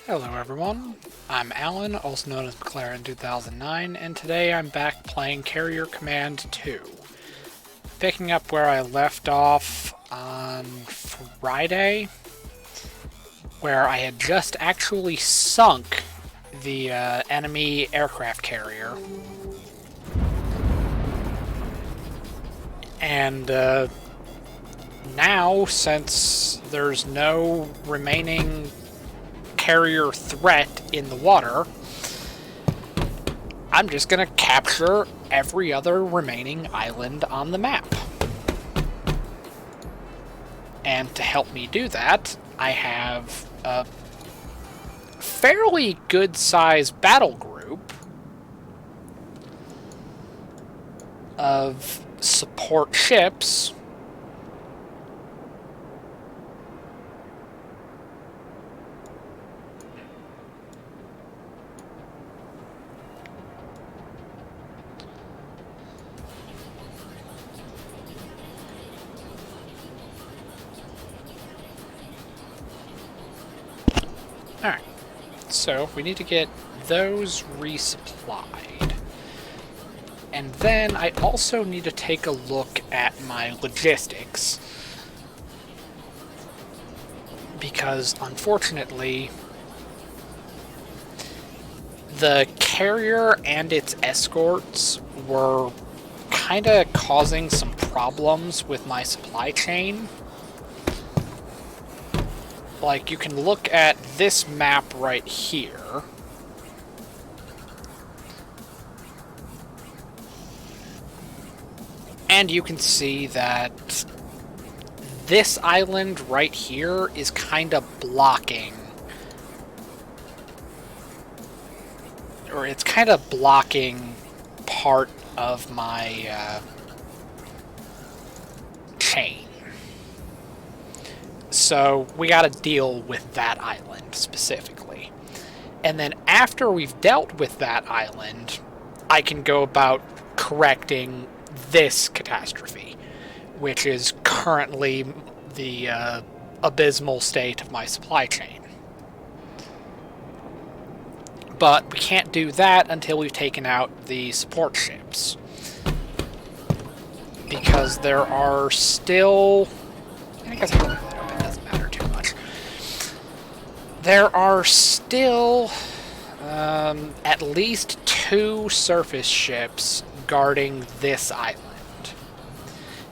Hello everyone, I'm Alan, also known as McLaren 2009, and today I'm back playing Carrier Command 2. Picking up where I left off on Friday, where I had just actually sunk the enemy aircraft carrier. And now, since there's no remaining carrier threat in the water, I'm just gonna capture every other remaining island on the map. And to help me do that, I have a fairly good-sized battle group of support ships. Alright, so we need to get those resupplied. And then I also need to take a look at my logistics. Because, unfortunately, the carrier and its escorts were kind of causing some problems with my supply chain. Like, you can look at this map right here. And you can see that this island right here is kind of blocking. Or it's kind of blocking part of my chain. So we gotta deal with that island specifically. And then after we've dealt with that island, I can go about correcting this catastrophe, which is currently the abysmal state of my supply chain. But we can't do that until we've taken out the support ships. Because there are still... I guess it doesn't matter too much. There are still at least 2 surface ships guarding this island.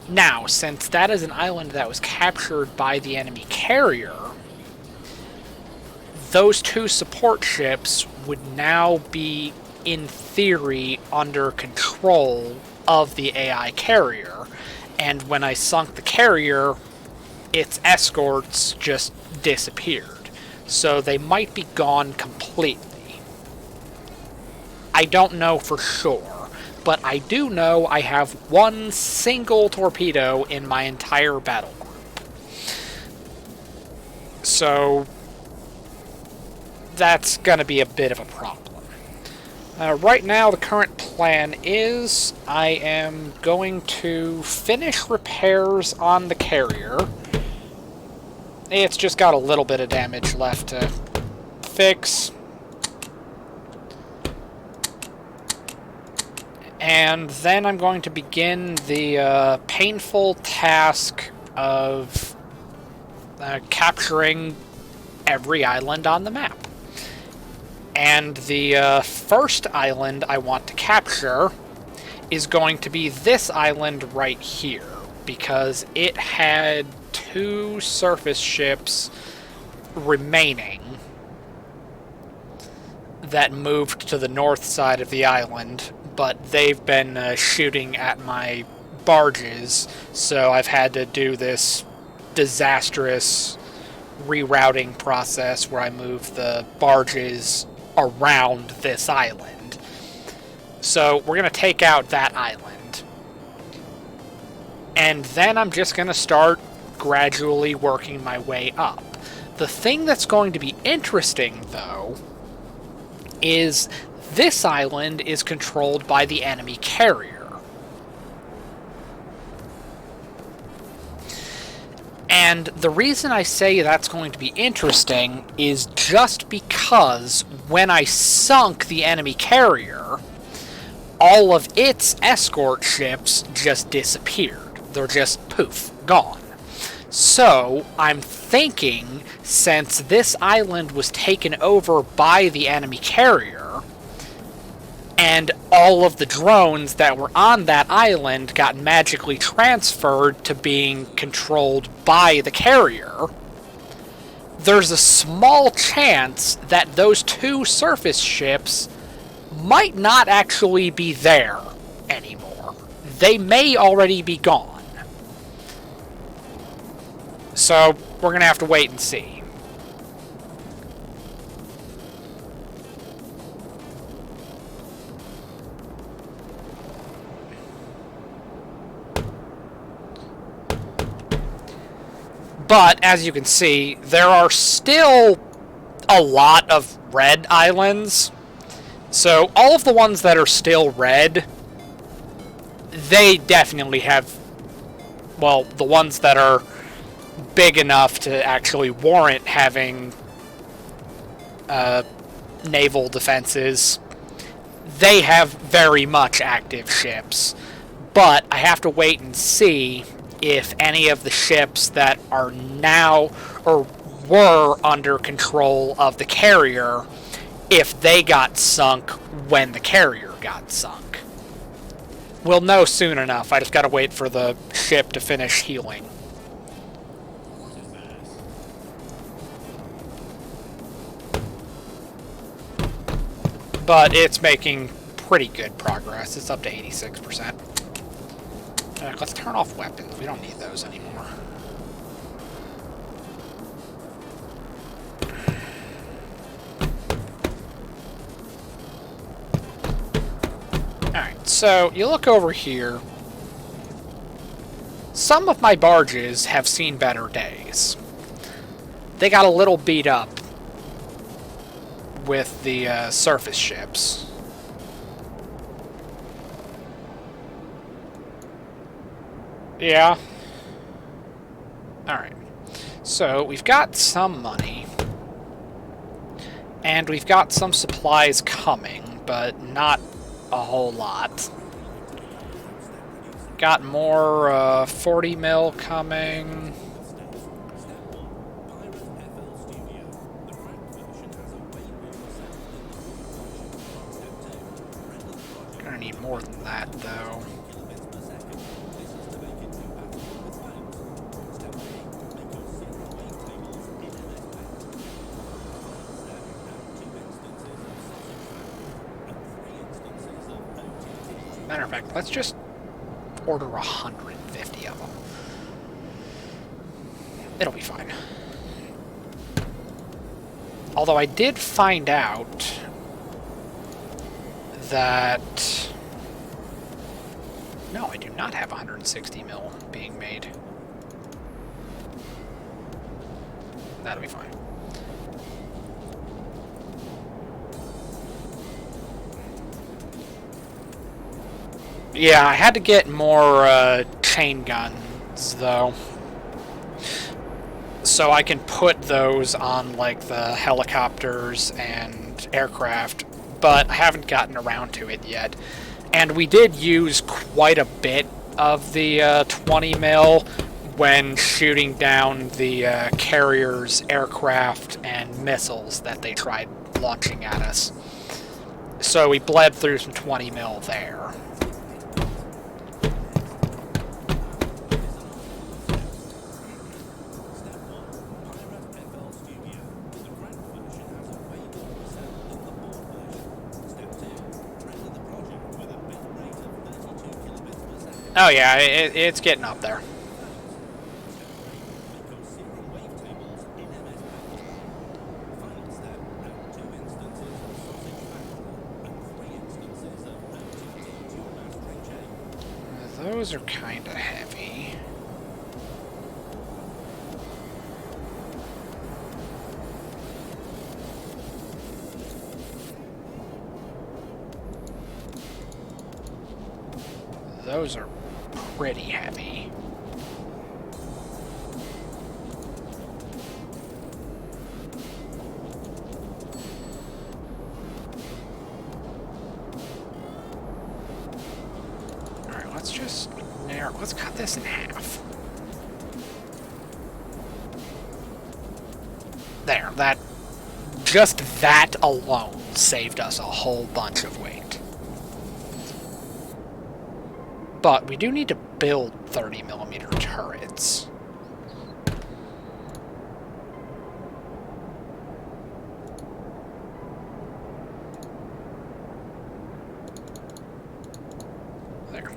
Now, since that is an island that was captured by the enemy carrier, those 2 support ships would now be, in theory, under control of the AI carrier, and when I sunk the carrier, its escorts just disappeared. So they might be gone completely. I don't know for sure, but I do know I have 1 single torpedo in my entire battle group. So that's gonna be a bit of a problem. Right now, the current plan is I am going to finish repairs on the carrier. It's just got a little bit of damage left to fix. And then I'm going to begin the painful task of capturing every island on the map. And the first island I want to capture is going to be this island right here, because it had 2 surface ships remaining that moved to the north side of the island, but they've been shooting at my barges, so I've had to do this disastrous rerouting process where I move the barges around this island. So we're going to take out that island. And then I'm just going to start gradually working my way up. The thing that's going to be interesting, though, is this island is controlled by the enemy carrier. And the reason I say that's going to be interesting is just because when I sunk the enemy carrier, all of its escort ships just disappeared. They're just poof, gone. So, I'm thinking, since this island was taken over by the enemy carrier, and all of the drones that were on that island got magically transferred to being controlled by the carrier, there's a small chance that those two surface ships might not actually be there anymore. They may already be gone. So, we're going to have to wait and see. But, as you can see, there are still a lot of red islands. So, all of the ones that are still red, they definitely have, well, the ones that are big enough to actually warrant having naval defenses, they have very much active ships. But I have to wait and see if any of the ships that are now or were under control of the carrier, if they got sunk when the carrier got sunk. We'll know soon enough. I just gotta wait for the ship to finish healing. But it's making pretty good progress. It's up to 86%. Let's turn off weapons. We don't need those anymore. Alright, so you look over here. Some of my barges have seen better days. They got a little beat up with the surface ships. Yeah. Alright. So, we've got some money. And we've got some supplies coming, but not a whole lot. Got more 40 mil coming. Gonna need more than that, though. Matter of fact, let's just order 150 of them. It'll be fine. Although I did find out that... No, I do not have 160 mil being made. That'll be fine. Yeah, I had to get more chain guns, though. So I can put those on, like, the helicopters and aircraft, but I haven't gotten around to it yet. And we did use quite a bit of the 20 mil when shooting down the carrier's aircraft and missiles that they tried launching at us. So we bled through some 20 mil there. Oh yeah, it's getting up there. Those are kind of heavy. Those are pretty heavy. let's just narrow. Let's cut this in half. There, just that alone saved us a whole bunch of weight. But we do need to build 30mm turrets. There.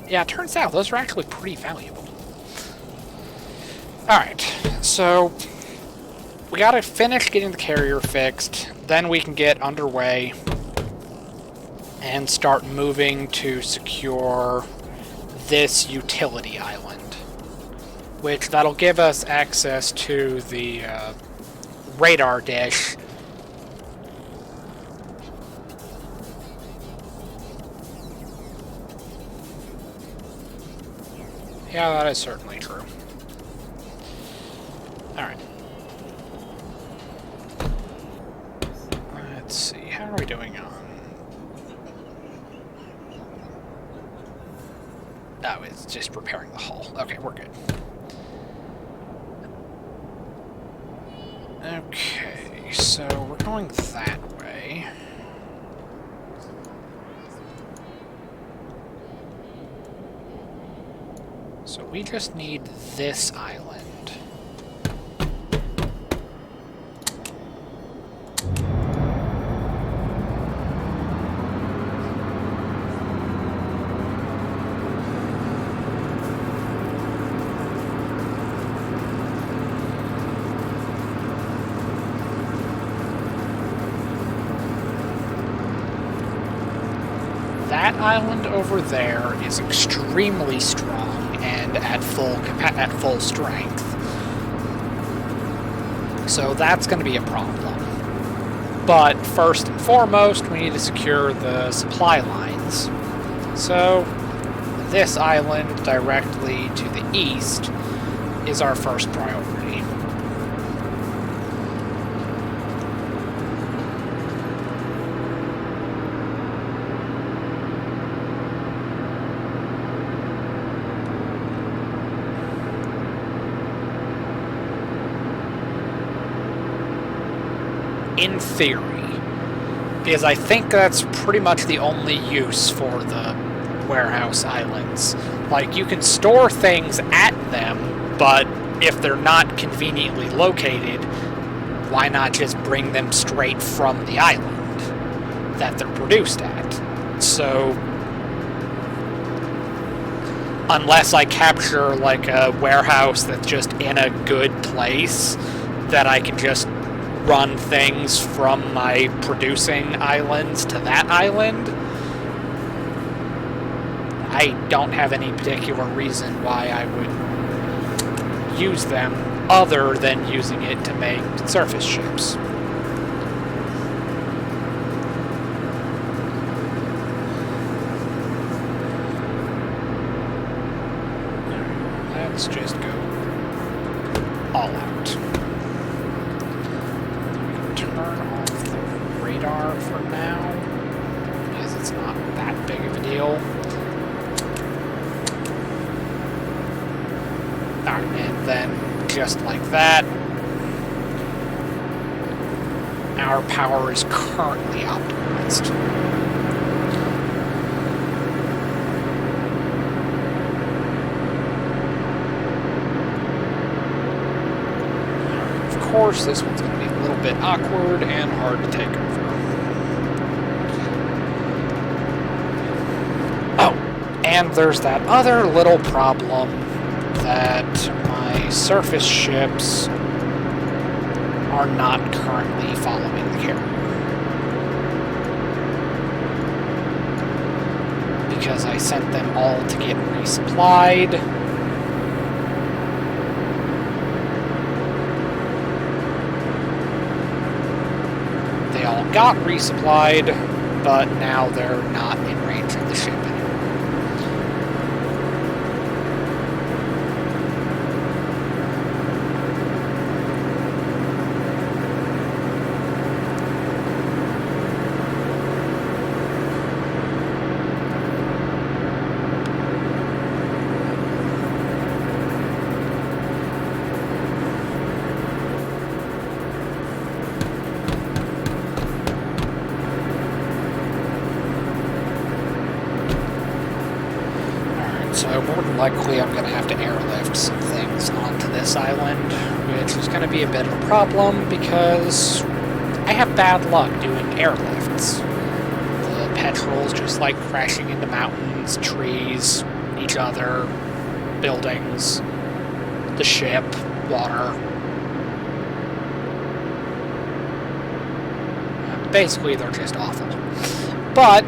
Yeah, it turns out those are actually pretty valuable. Alright, so we gotta finish getting the carrier fixed, then we can get underway and start moving to secure this utility island, which that'll give us access to the radar dish. Yeah, that is certainly true. Alright. Let's see, how are we doing on... Oh, it's just repairing the hull. Okay, we're good. Okay, so we're going that way. So we just need this island. That island over there is extremely strong and at full strength. So that's going to be a problem. But first and foremost, we need to secure the supply lines. So this island directly to the east is our first priority. In theory, because I think that's pretty much the only use for the warehouse islands. Like, you can store things at them, but if they're not conveniently located, why not just bring them straight from the island that they're produced at? So, unless I capture, like, a warehouse that's just in a good place, that I can just run things from my producing islands to that island, I don't have any particular reason why I would use them other than using it to make surface ships. Let's just go all out. For now, because it's not that big of a deal. Alright, and then just like that, our power is currently optimized. Of course, this one's going to be a little bit awkward and hard to take over. And there's that other little problem that my surface ships are not currently following the carrier. Because I sent them all to get resupplied. They all got resupplied, but now they're not in range of the ship anymore. So more than likely I'm going to have to airlift some things onto this island, which is going to be a bit of a problem because I have bad luck doing airlifts. The petrol's just like crashing into mountains, trees, each other, buildings, the ship, water. Basically, they're just awful. But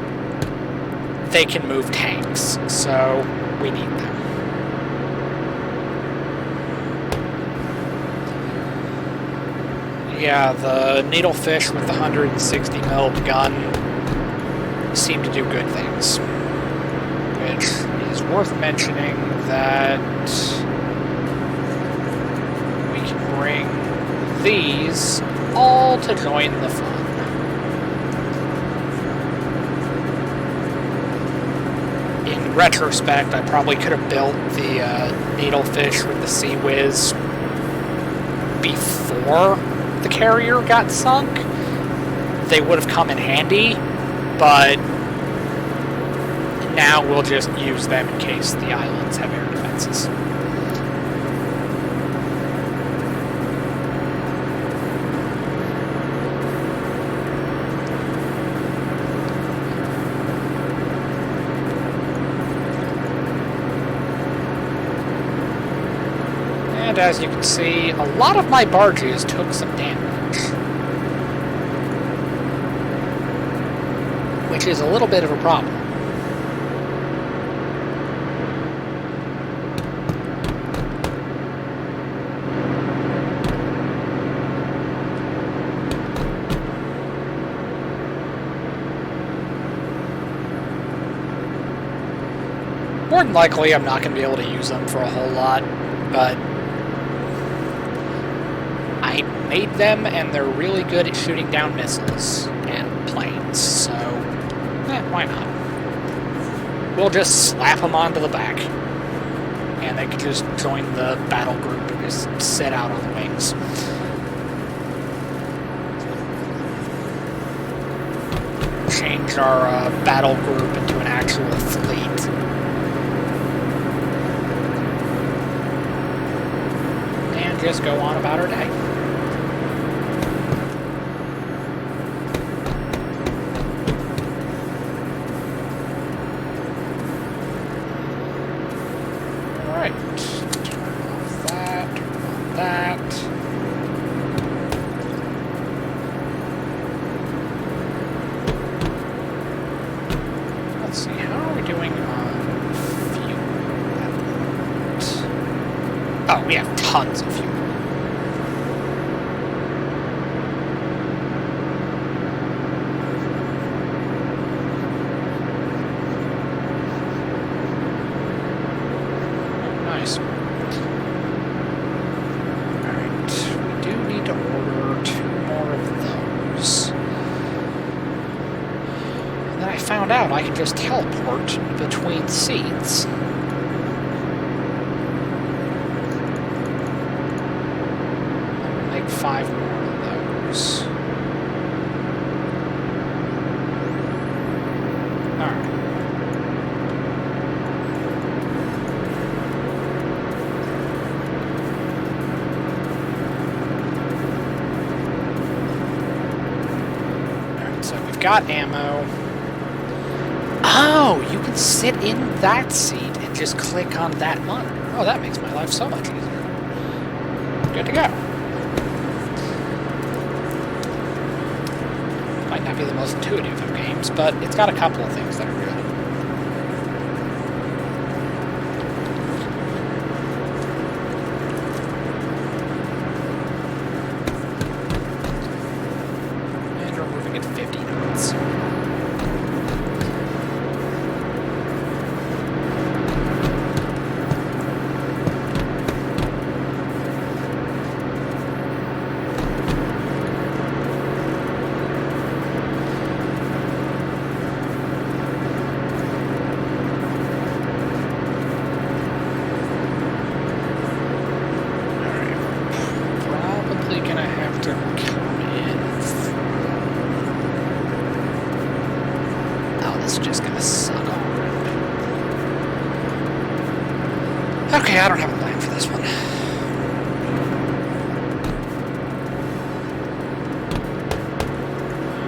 they can move tanks, so we need them. Yeah, the needlefish with the 160 mil gun seem to do good things. Which is worth mentioning that we can bring these all to join the fun. In retrospect, I probably could have built the needlefish with the Sea Whiz before the carrier got sunk. They would have come in handy, but now we'll just use them in case the islands have air defenses. And as you can see, a lot of my barges took some damage, which is a little bit of a problem. More than likely, I'm not going to be able to use them for a whole lot, but I made them, and they're really good at shooting down missiles and planes, so why not? We'll just slap them onto the back, and they can just join the battle group and just sit out on the wings. Change our battle group into an actual fleet. And just go on about our day. We have tons of fuel. Nice. Alright, we do need to order 2 more of those. And then I found out I can just teleport between seeds. Make 5 more of those. Alright. Alright, so we've got ammo. Oh, you can sit in that seat and just click on that monitor. Oh, that makes my life so much easier. Good to go. Might not be the most intuitive of games, but it's got a couple of things that are good. And we're moving at 50 knots. Okay, I don't have a plan for this one.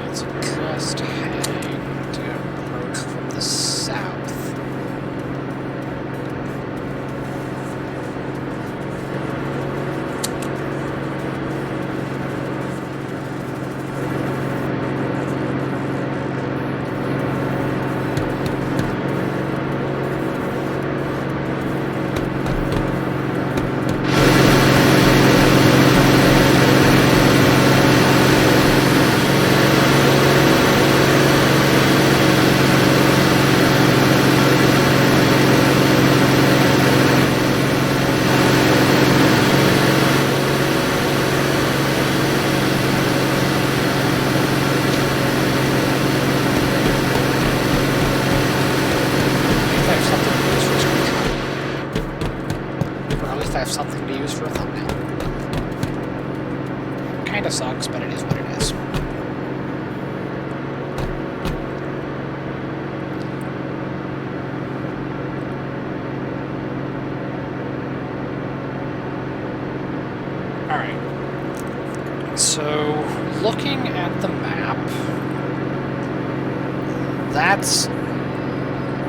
It's just heading to approach from the south. Something to use for a thumbnail. Kinda sucks, but it is what it is. Alright. So, looking at the map,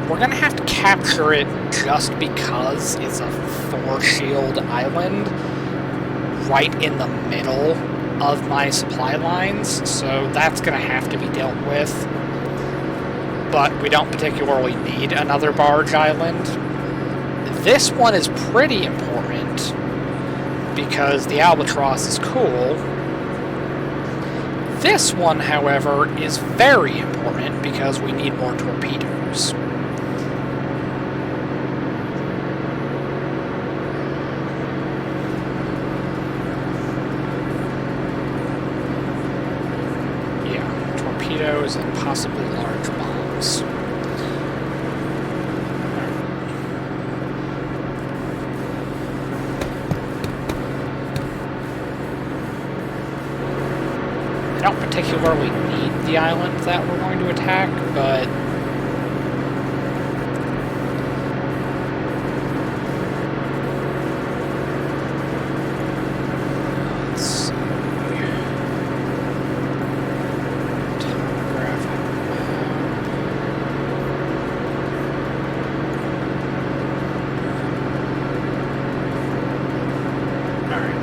we're gonna have to capture it just because it's a Force Shield island right in the middle of my supply lines, so that's gonna have to be dealt with. But we don't particularly need another barge island. This one is pretty important because the Albatross is cool. This one, however, is very important because we need more torpedoes. And possibly large bombs. I don't particularly need the island that we're going to attack, but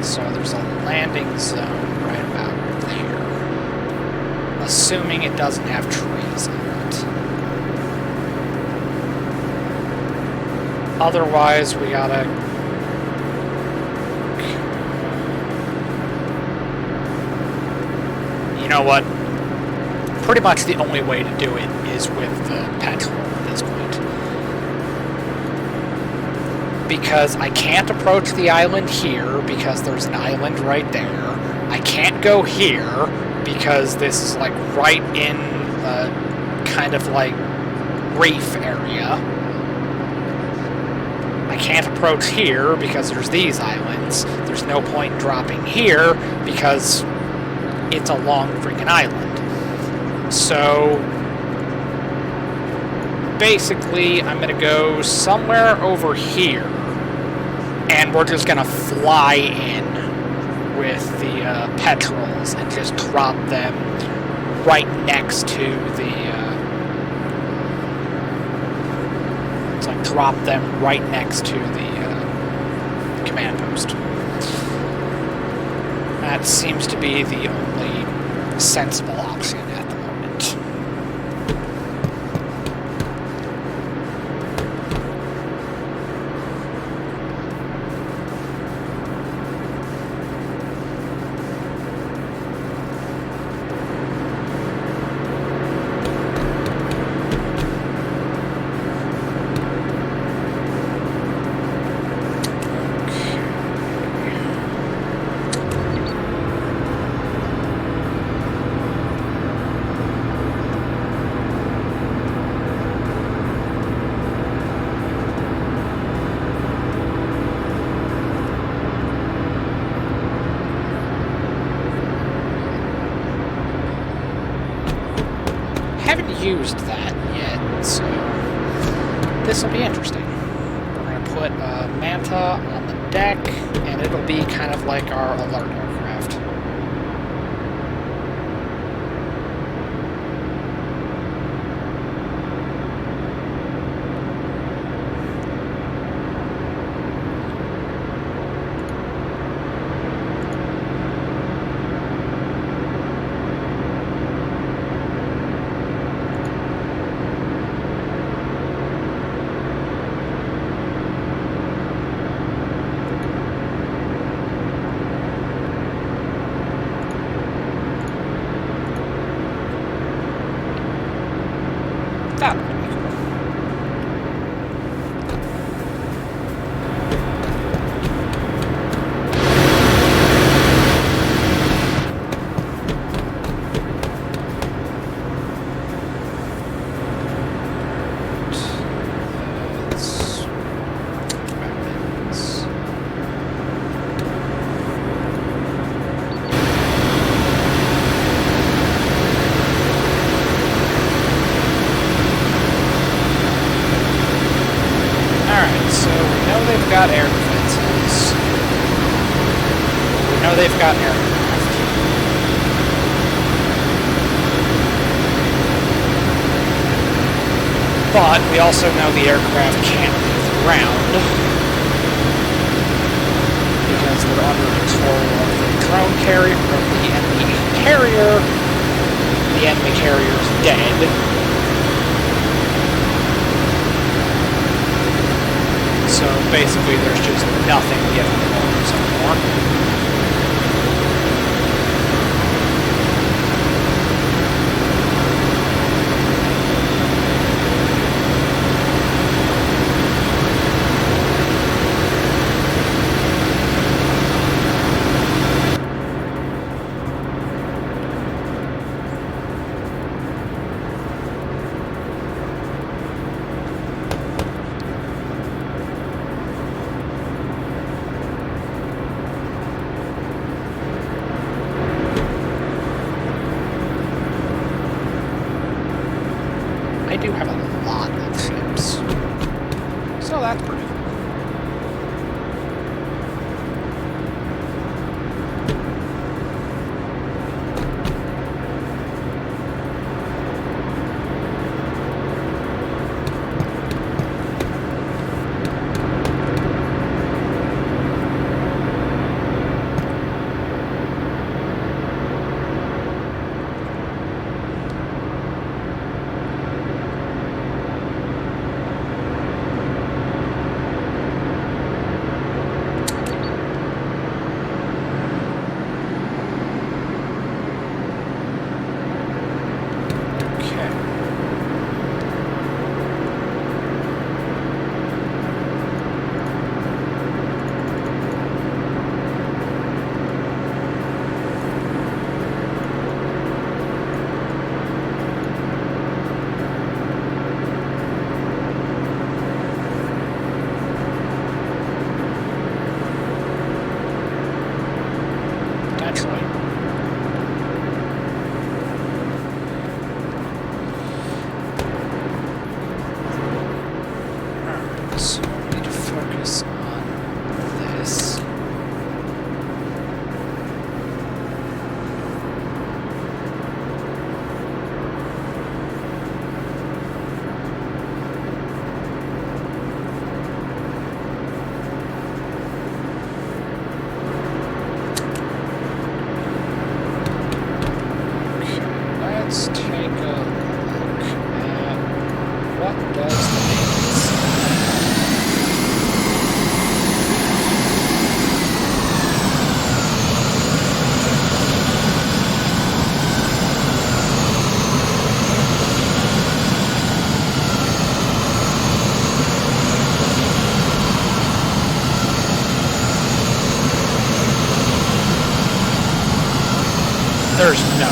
so there's a landing zone right about there. Assuming it doesn't have trees in it. Otherwise, we gotta... You know what? Pretty much the only way to do it is with the petrol at this point. Because I can't approach the island here because there's an island right there. I can't go here because this is like right in the kind of like reef area. I can't approach here because there's these islands. There's no point in dropping here because it's a long freaking island. So basically, I'm going to go somewhere over here, and we're just going to fly in with the petrols and just drop them right next to the... drop them right next to the command post. That seems to be the only sensible option at the moment. Used that yet, so this will be interesting. We're going to put a Manta on the deck, and it'll be kind of like our alert aircraft. That would be cool. Got air defenses. We know they've got aircraft. But we also know the aircraft can't leave the ground because they're under control of the drone carrier, of the enemy carrier. The enemy carrier is dead. So basically there's just nothing getting the motors anymore. I do have a lot of ships, so that's pretty cool. So we need to focus on this. Okay, let's take a look at what does the maintenance say. There's no.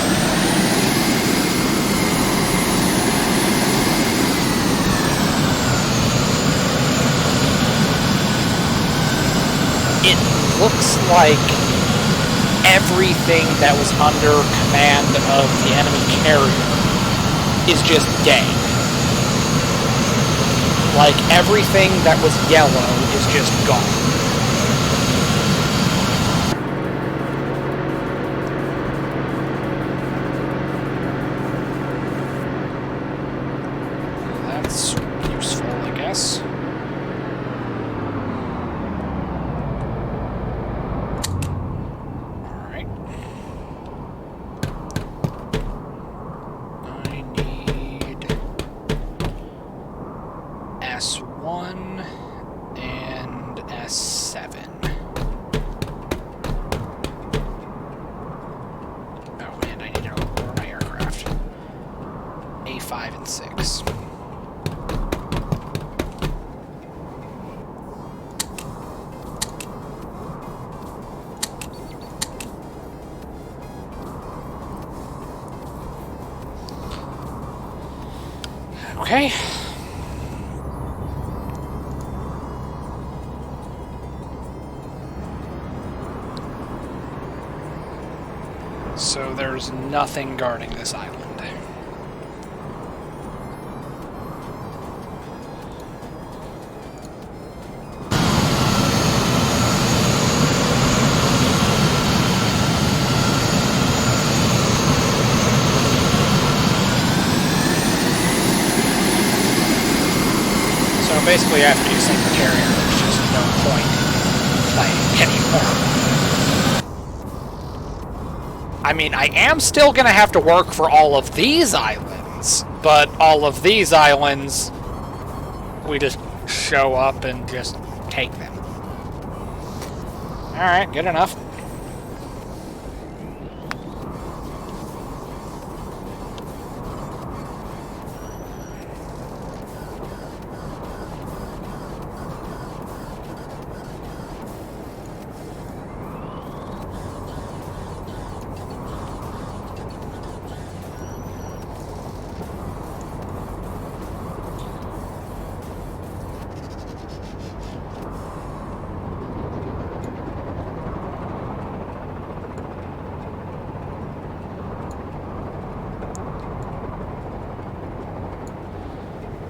It looks like everything that was under command of the enemy carrier is just dead. Like, everything that was yellow is just gone. That's useful, I guess. Alright. I need S1 and S7. Oh, and I need to order my aircraft. A5 and 6. Okay. So there's nothing guarding this island. So basically after you sink the carrier, there's just no point playing anymore. I mean, I am still going to have to work for all of these islands, but all of these islands, we just show up and just take them. Alright, good enough.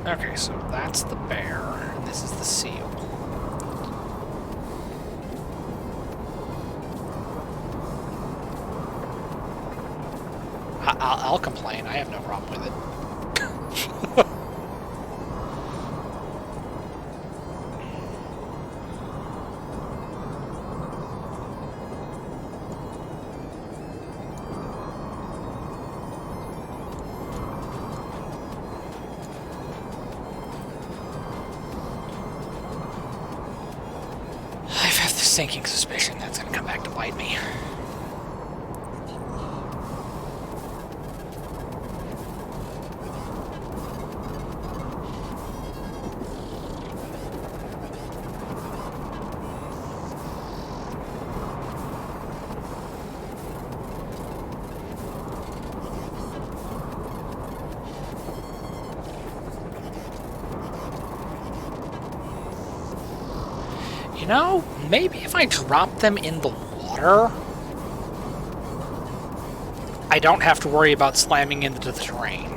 Okay, so that's the bear, and this is the seal. I'll complain. I have no problem with it. I've had the sinking suspicion that's going to come back to bite me. You know, maybe if I drop them in the water, I don't have to worry about slamming into the terrain.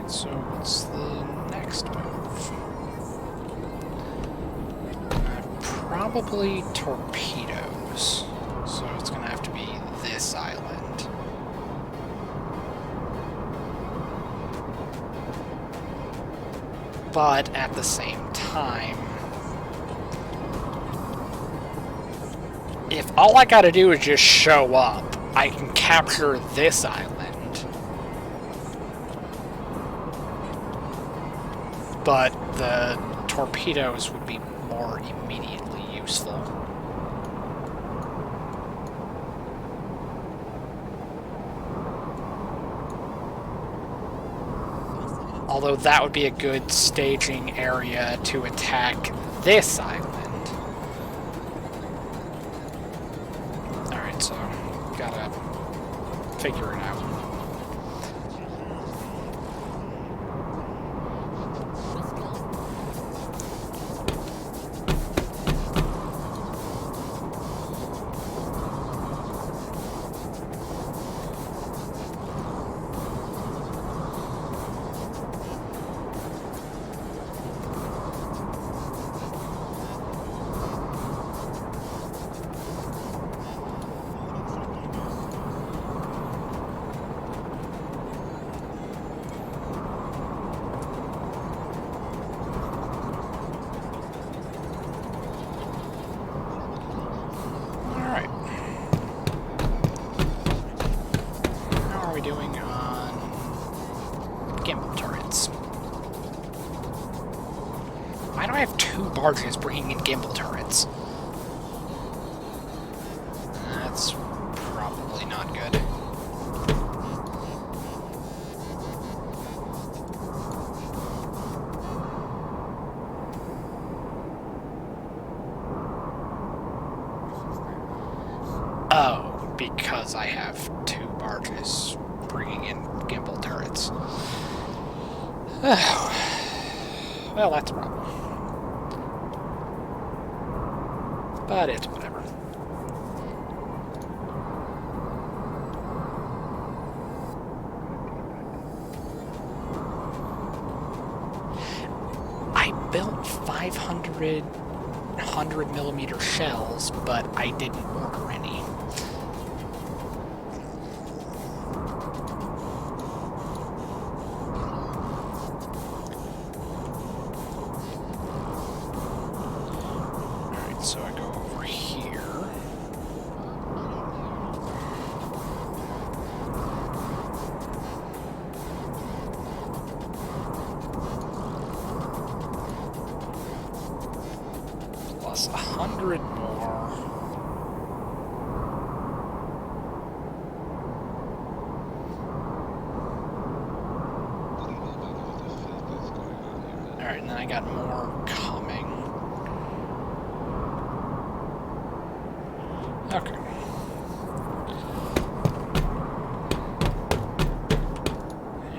So what's the next move? Probably torpedoes. So it's going to have to be this island. But at the same time, if all I gotta do is just show up, I can capture this island. But the torpedoes would be more immediately useful. Although that would be a good staging area to attack this island. Alright, so gotta figure it out. Barges bringing in gimbal turrets. That's probably not good. Oh, because I have 2 barges bringing in gimbal turrets. Well, that's a problem. But it's whatever. I built 500 100mm shells, but I didn't order any. Alright, so I go over here. Plus 100 more. Alright, and then I got more coming. Okay.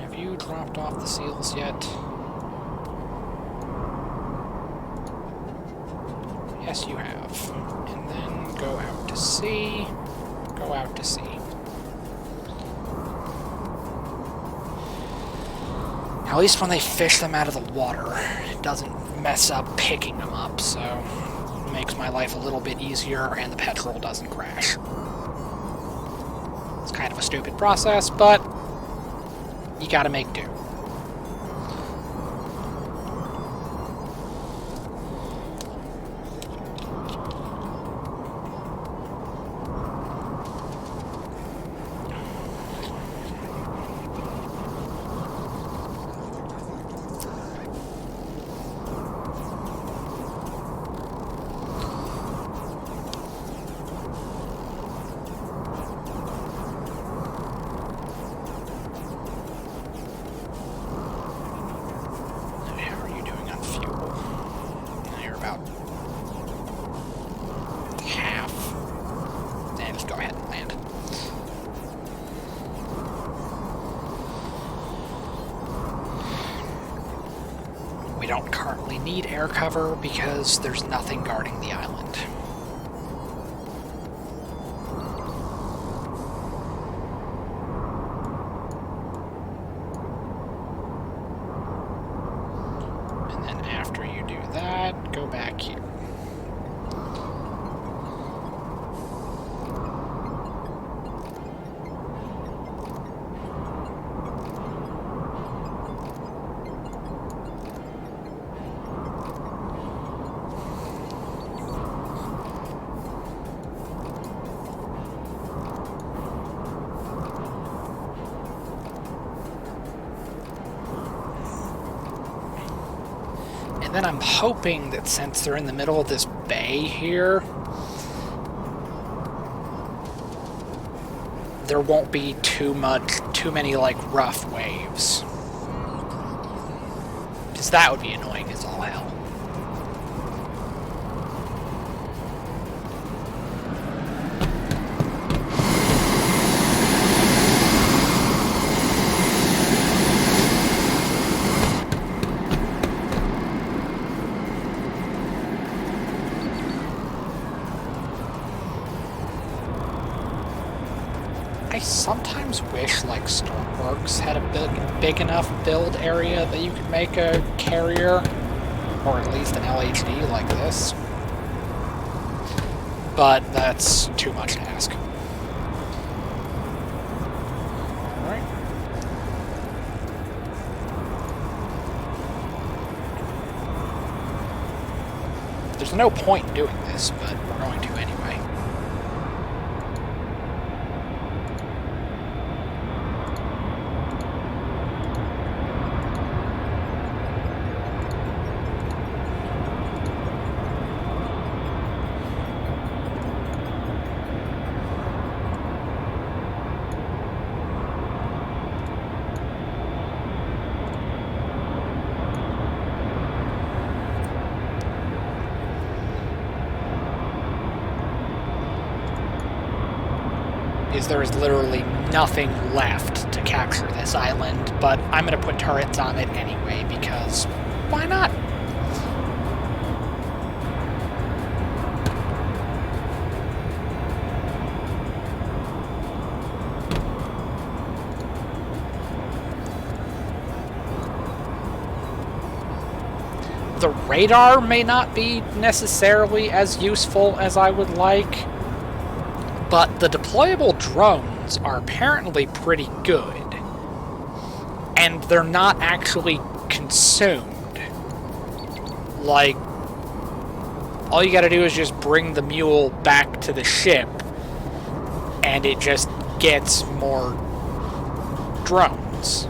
Have you dropped off the seals yet? Yes, you have. And then go out to sea. Go out to sea. At least when they fish them out of the water, it doesn't mess up picking them up, so it makes my life a little bit easier and the petrol doesn't crash. It's kind of a stupid process, but you gotta make do. We don't currently need air cover because there's nothing guarding the island. And then after you do that, go back here. then I'm hoping that since they're in the middle of this bay here, there won't be too many like rough waves. Because that would be annoying as all hell. I sometimes wish like Stormworks had a big enough build area that you could make a carrier, or at least an LHD like this. But that's too much to ask. Alright. There's no point in doing this, but we're going to anyway. There is literally nothing left to capture this island, but I'm going to put turrets on it anyway, because why not? The radar may not be necessarily as useful as I would like, but the deployable drones are apparently pretty good, and they're not actually consumed. Like, all you gotta do is just bring the mule back to the ship, and it just gets more drones.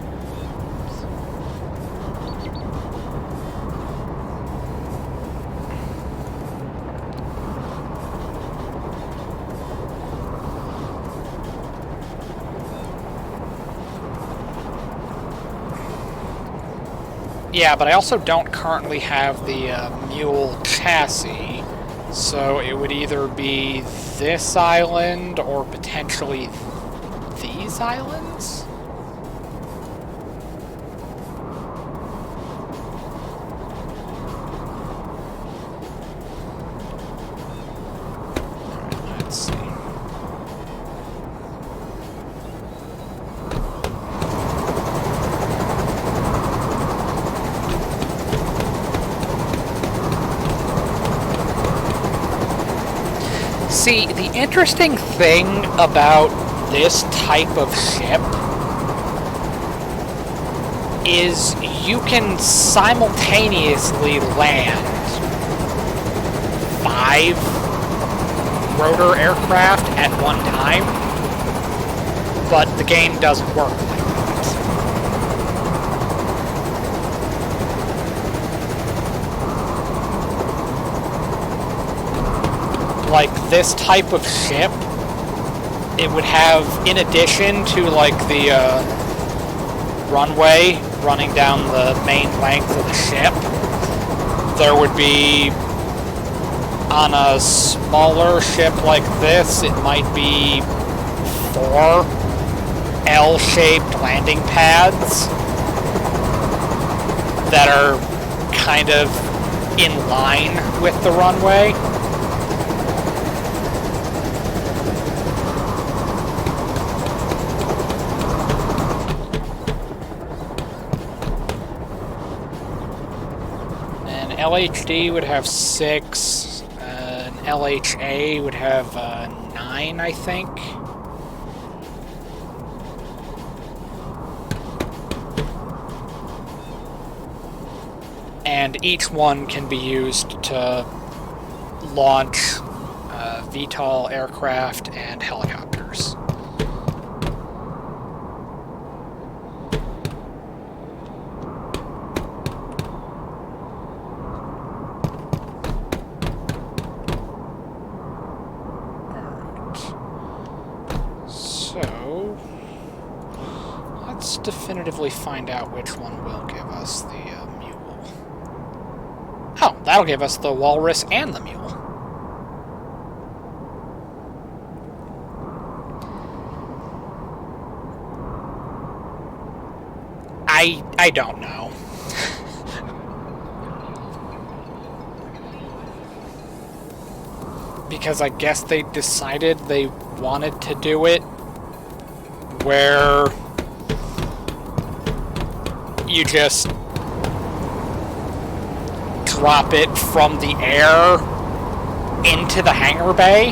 Yeah, but I also don't currently have the mule chassis, so it would either be this island or potentially these islands? Let's see. See, the interesting thing about this type of ship is you can simultaneously land 5 rotor aircraft at one time, but the game doesn't work like that. Like, this type of ship, it would have, in addition to, like, the runway running down the main length of the ship, there would be, on a smaller ship like this, it might be 4 L-shaped landing pads that are kind of in line with the runway. LHD would have 6, an LHA would have 9, I think. And each one can be used to launch VTOL aircraft and helicopters. So, let's definitively find out which one will give us the mule. Oh, that'll give us the walrus and the mule. I don't know. Because I guess they decided they wanted to do it where you just drop it from the air into the hangar bay,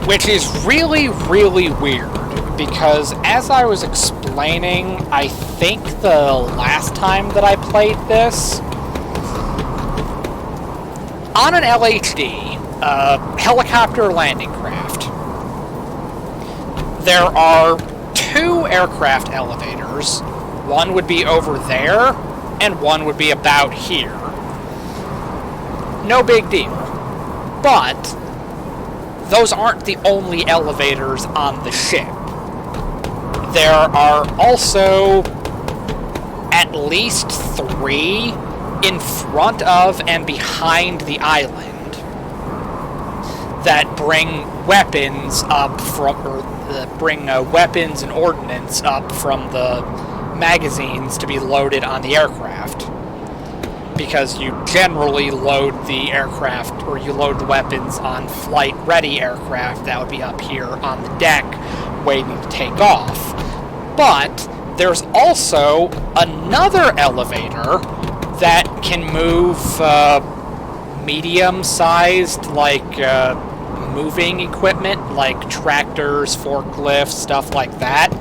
which is really, really weird. Because as I was explaining, I think the last time that I played this, on an LHD, helicopter landing craft, there are 2 aircraft elevators. One would be over there, and one would be about here. No big deal. But those aren't the only elevators on the ship. There are also at least 3 in front of and behind the island that bring weapons up from, or bring weapons and ordnance up from the magazines to be loaded on the aircraft. Because you generally load the aircraft, or you load the weapons on flight-ready aircraft that would be up here on the deck waiting to take off. But there's also another elevator that can move medium-sized, like, moving equipment, like tractors, forklifts, stuff like that.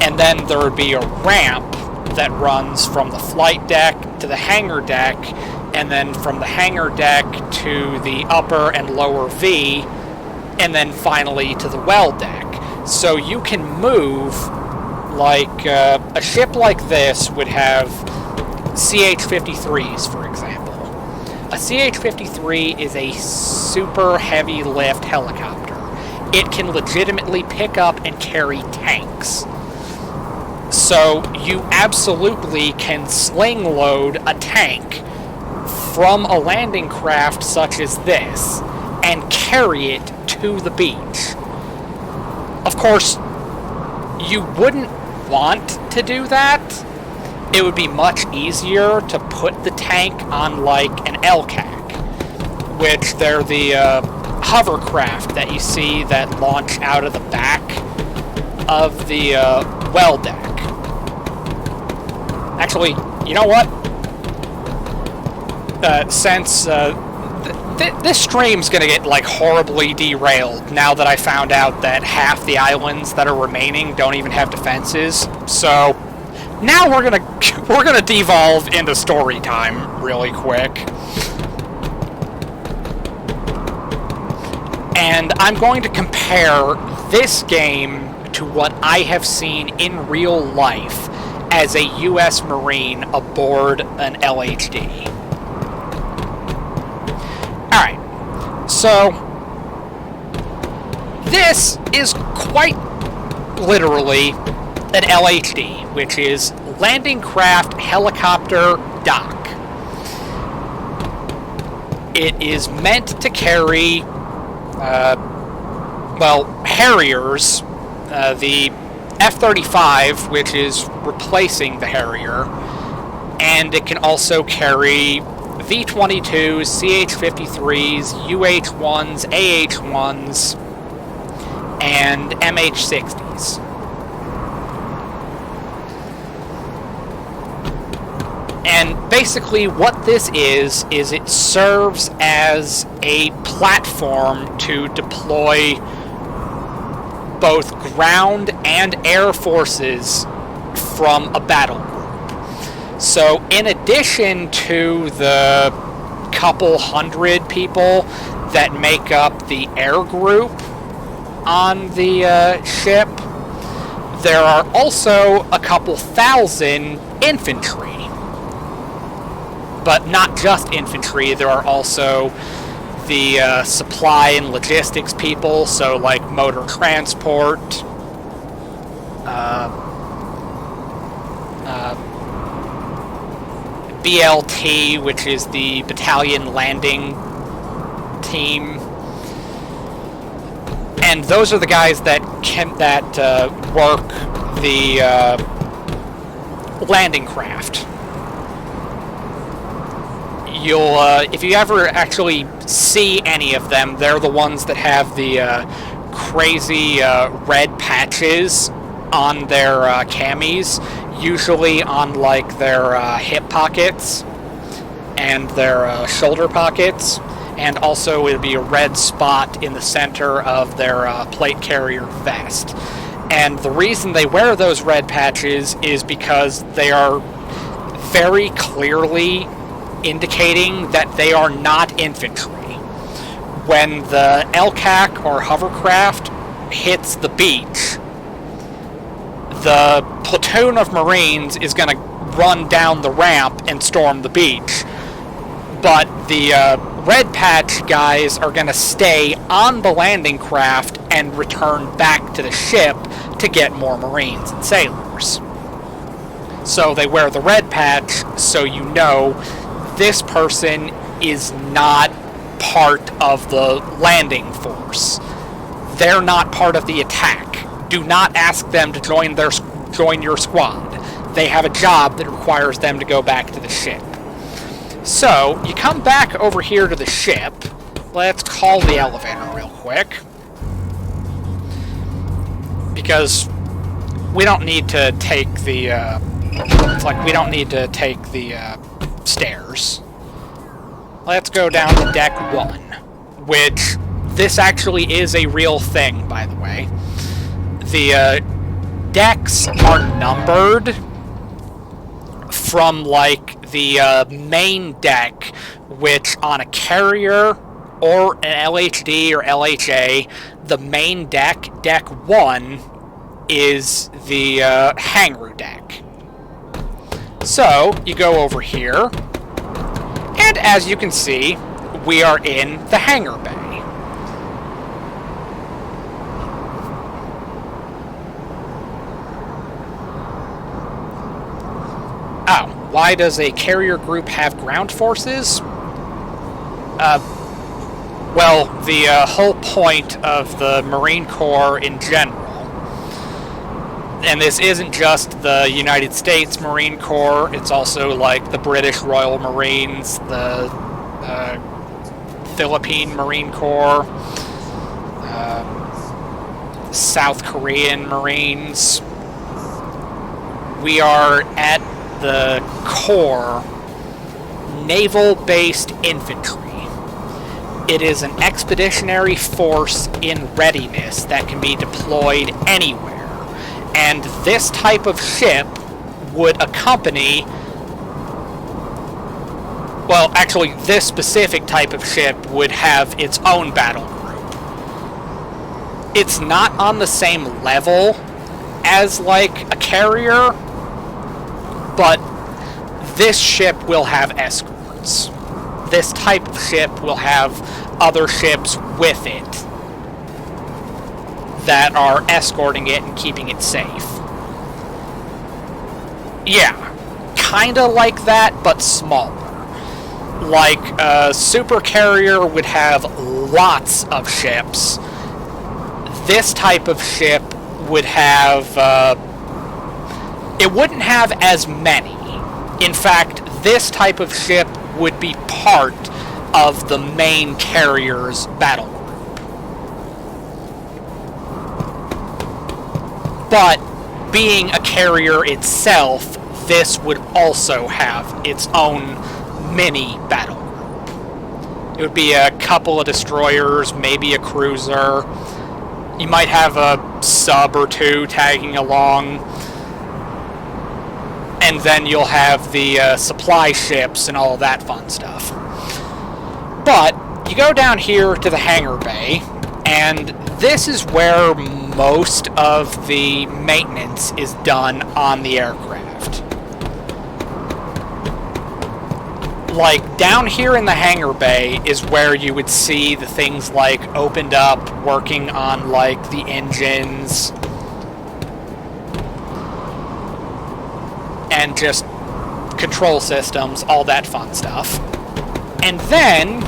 And then there would be a ramp that runs from the flight deck to the hangar deck, and then from the hangar deck to the upper and lower V, and then finally to the well deck. So you can move, like, a ship like this would have CH-53s, for example. A CH-53 is a super heavy lift helicopter. It can legitimately pick up and carry tanks. So you absolutely can sling load a tank from a landing craft such as this and carry it to the beach. Of course, you wouldn't want to do that. It would be much easier to put the tank on, like, an LCAC, which they're the hovercraft that you see that launch out of the back of the well deck. Actually, you know what? Since this stream's gonna get, like, horribly derailed now that I found out that half the islands that are remaining don't even have defenses, so now we're gonna devolve into story time really quick. And I'm going to compare this game to what I have seen in real life as a U.S. Marine aboard an LHD. Alright, so this is quite literally an LHD, which is Landing Craft Helicopter Dock. It is meant to carry, Harriers, the F-35, which is replacing the Harrier, and it can also carry V-22s, CH-53s, UH-1s, AH-1s, and MH-60s. And basically what this is it serves as a platform to deploy both ground and air forces from a battle group. So in addition to the couple hundred people that make up the air group on the ship, there are also a couple thousand infantry. But not just infantry, there are also the supply and logistics people, so like motor transport, BLT, which is the battalion landing team, and those are the guys that work the landing craft. You'll, if you ever actually see any of them, they're the ones that have the crazy red patches on their camis, usually on like their hip pockets and their shoulder pockets, and also it'll be a red spot in the center of their plate carrier vest. And the reason they wear those red patches is because they are very clearly indicating that they are not infantry. When the LCAC or hovercraft hits the beach, the platoon of Marines is going to run down the ramp and storm the beach. But the red patch guys are going to stay on the landing craft and return back to the ship to get more Marines and sailors. So they wear the red patch so you know this person is not part of the landing force. They're not part of the attack. Do not ask them to join your squad. They have a job that requires them to go back to the ship. So, you come back over here to the ship. Let's call the elevator real quick. Because we don't need to take the, we don't need to take the, stairs. Let's go down to deck 1, which this actually is a real thing, by the way. The decks are numbered from like the main deck, which on a carrier or an LHD or LHA, the main deck, deck 1, is the hangar deck. So, you go over here, and as you can see, we are in the hangar bay. Oh, why does a carrier group have ground forces? Well, the whole point of the Marine Corps in general, and this isn't just the United States Marine Corps, it's also like the British Royal Marines, the Philippine Marine Corps, South Korean Marines. We are at the core naval-based infantry. It is an expeditionary force in readiness that can be deployed anywhere. And this type of ship would accompany... Well, actually, this specific type of ship would have its own battle group. It's not on the same level as, like, a carrier, but this ship will have escorts. This type of ship will have other ships with it that are escorting it and keeping it safe. Yeah, kinda like that, but smaller. Like, a super carrier would have lots of ships. This type of ship would have, it wouldn't have as many. In fact, this type of ship would be part of the main carrier's battle group. But being a carrier itself, this would also have its own mini battle group. It would be a couple of destroyers, maybe a cruiser. You might have a sub or two tagging along. And then you'll have the supply ships and all of that fun stuff. But you go down here to the hangar bay, and this is where most of the maintenance is done on the aircraft. like, down here in the hangar bay is where you would see the things, like, opened up, working on, like, the engines, and just control systems, all that fun stuff. And then,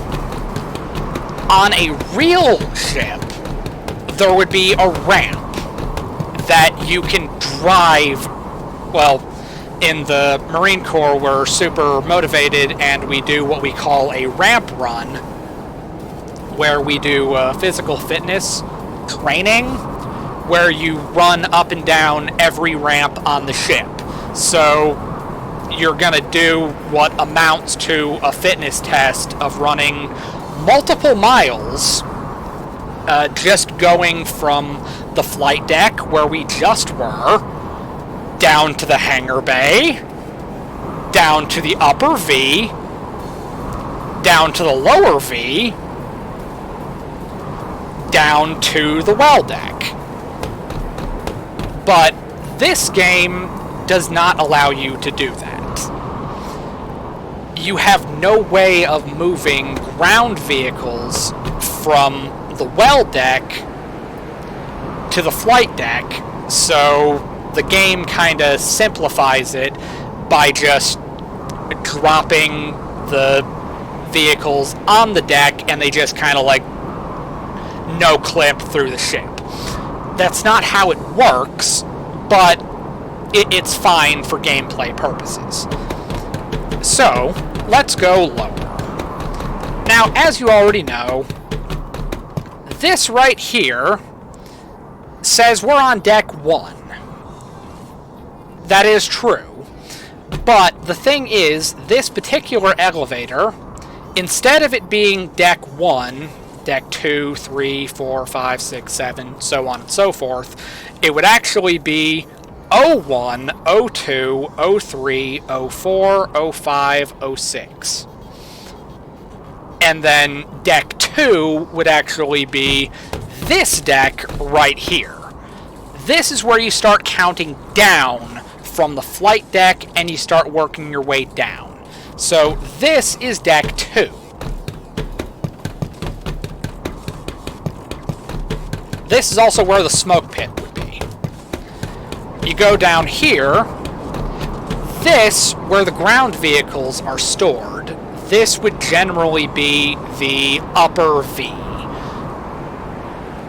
on a real ship, there would be a ramp that you can drive. Well, in the Marine Corps, we're super motivated, and we do what we call a ramp run, where we do physical fitness training, where you run up and down every ramp on the ship. So you're gonna do what amounts to a fitness test of running multiple miles, just going from the flight deck, where we just were, down to the hangar bay, down to the upper V, down to the lower V, down to the well deck. But this game does not allow you to do that. You have no way of moving ground vehicles from the well deck to the flight deck, so the game kind of simplifies it by just dropping the vehicles on the deck, and they just kind of like no-clip through the ship. That's not how it works, but it's fine for gameplay purposes. So, let's go lower. Now, as you already know, this right here says we're on deck 1. That is true, but the thing is, this particular elevator, instead of it being deck 1, deck 2, 3, 4, 5, 6, 7, so on and so forth, it would actually be 01, 02, 03, 04, 05, 06. And then deck 2 would actually be this deck right here. This is where you start counting down from the flight deck, and you start working your way down. So this is deck 2. This is also where the smoke pit would be. You go down here. This, where the ground vehicles are stored, this would generally be the upper V.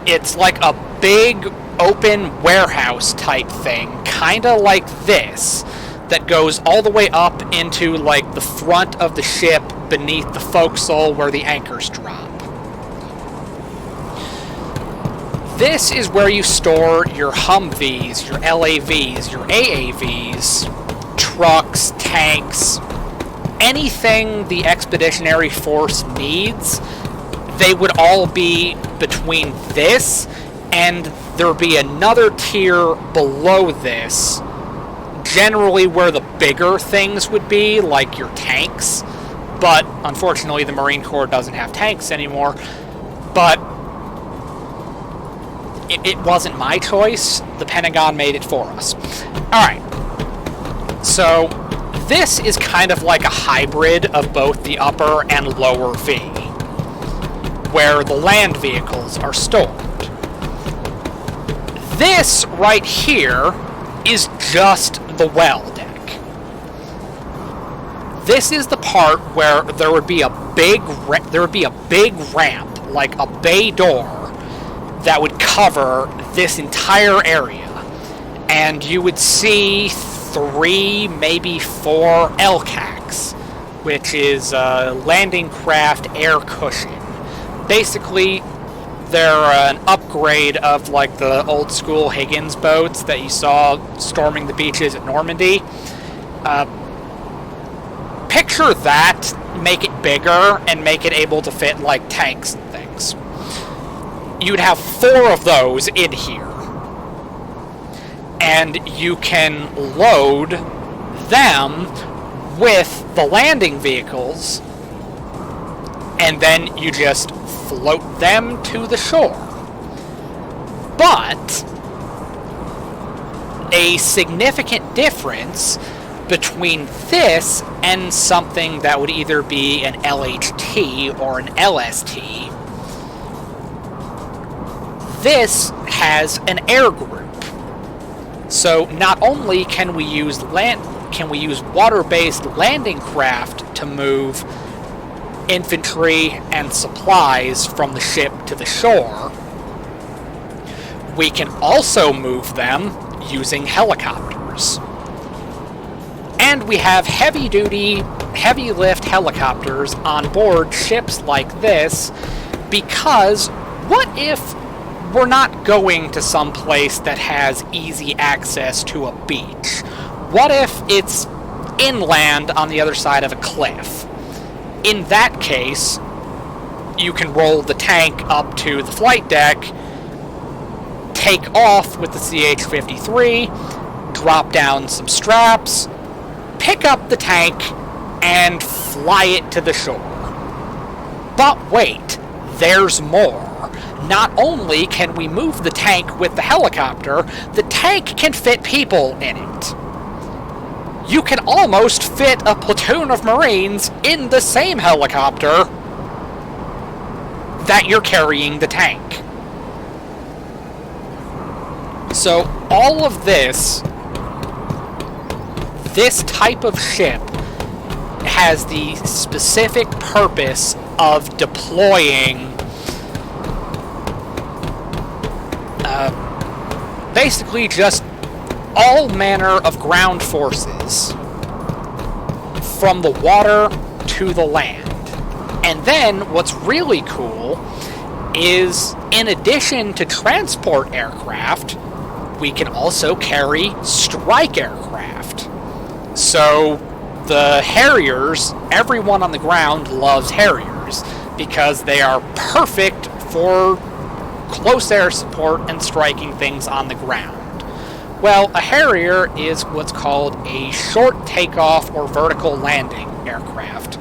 It's like a big open warehouse type thing, kind of like this, that goes all the way up into like the front of the ship beneath the forecastle where the anchors drop. This is where you store your Humvees, your LAVs, your AAVs, trucks, tanks, anything the Expeditionary Force needs. They would all be between this, and there would be another tier below this, generally where the bigger things would be, like your tanks. But unfortunately, the Marine Corps doesn't have tanks anymore. But it wasn't my choice. The Pentagon made it for us. Alright. So, this is kind of like a hybrid of both the upper and lower V, where the land vehicles are stored. This right here is just the well deck. This is the part where there would be a big ramp, like a bay door, that would cover this entire area, and you would see 3, maybe 4 LCACs, which is landing craft air cushion. Basically, they're an upgrade of like the old school Higgins boats that you saw storming the beaches at Normandy. Picture that, make it bigger, and make it able to fit like tanks and things. You'd have 4 of those in here, and you can load them with the landing vehicles, and then you just float them to the shore. But a significant difference between this and something that would either be an LHT or an LST. This has an air group. So not only can we use water-based landing craft to move infantry and supplies from the ship to the shore, we can also move them using helicopters. And we have heavy-duty, heavy-lift helicopters on board ships like this, because what if we're not going to some place that has easy access to a beach? What if it's inland on the other side of a cliff? In that case, you can roll the tank up to the flight deck, take off with the CH-53, drop down some straps, pick up the tank, and fly it to the shore. But wait, there's more. Not only can we move the tank with the helicopter, the tank can fit people in it. You can almost fit a platoon of Marines in the same helicopter that you're carrying the tank. So all of this type of ship has the specific purpose of deploying basically just all manner of ground forces from the water to the land. And then what's really cool is, in addition to transport aircraft, we can also carry strike aircraft. So the Harriers, everyone on the ground loves Harriers because they are perfect for close air support and striking things on the ground. Well, a Harrier is what's called a short takeoff or vertical landing aircraft.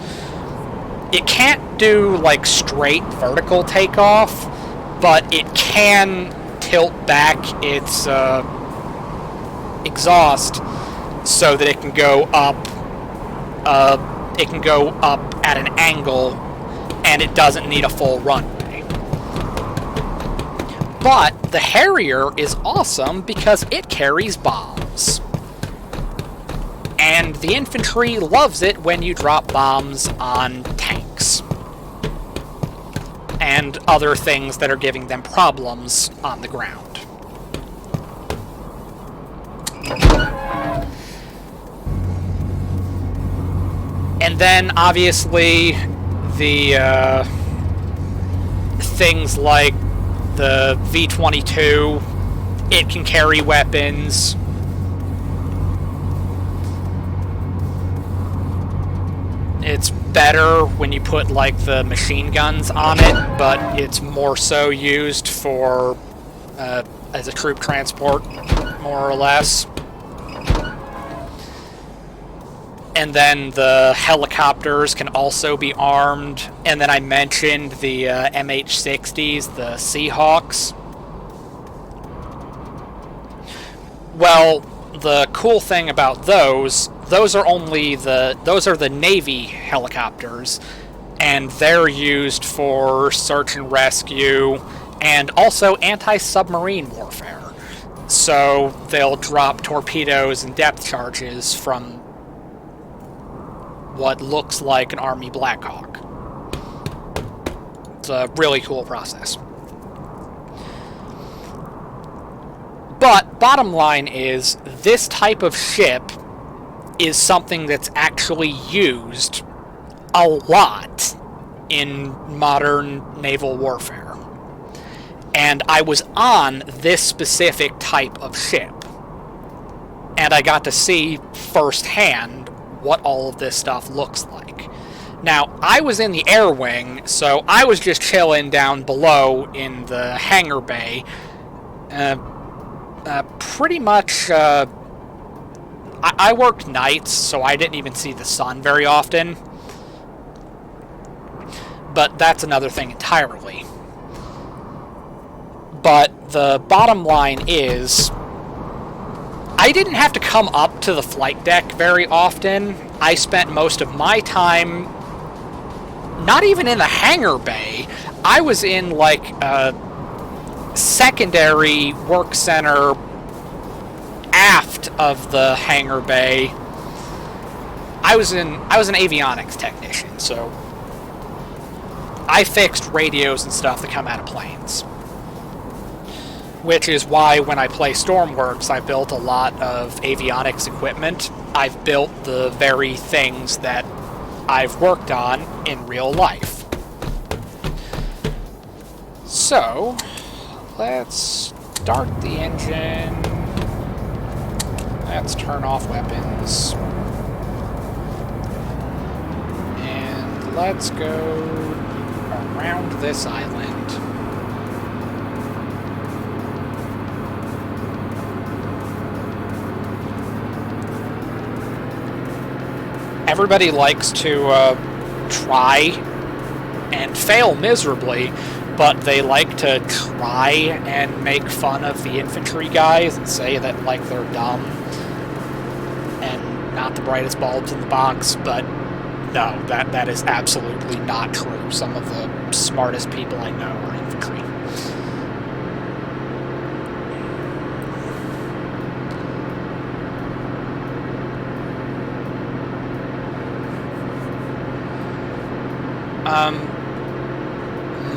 It can't do like straight vertical takeoff, but it can tilt back its exhaust so that it can go up. It can go up at an angle, and it doesn't need a full runway. But the Harrier is awesome because it carries bombs. And the infantry loves it when you drop bombs on tanks and other things that are giving them problems on the ground. And then, obviously, the things like the V-22, it can carry weapons. It's better when you put like the machine guns on it, but it's more so used for as a troop transport, more or less. And then the helicopters can also be armed. And then I mentioned the MH-60s, the Seahawks. Well, the cool thing about those are the Navy helicopters, and they're used for search and rescue and also anti-submarine warfare. So they'll drop torpedoes and depth charges from what looks like an Army Black Hawk. It's a really cool process. But bottom line is, this type of ship is something that's actually used a lot in modern naval warfare. And I was on this specific type of ship, and I got to see firsthand what all of this stuff looks like. Now, I was in the air wing, so I was just chilling down below in the hangar bay. Pretty much, I worked nights, so I didn't even see the sun very often. But that's another thing entirely. But the bottom line is, I didn't have to come up to the flight deck very often. I spent most of my time not even in the hangar bay. I was in like a secondary work center aft of the hangar bay. I was an avionics technician, so I fixed radios and stuff that come out of planes. Which is why when I play Stormworks, I built a lot of avionics equipment. I've built the very things that I've worked on in real life. So, let's start the engine. Let's turn off weapons. And let's go around this island. Everybody likes to try and fail miserably, but they like to try and make fun of the infantry guys and say that, like, they're dumb and not the brightest bulbs in the box, but no, that is absolutely not true. Some of the smartest people I know are infantry.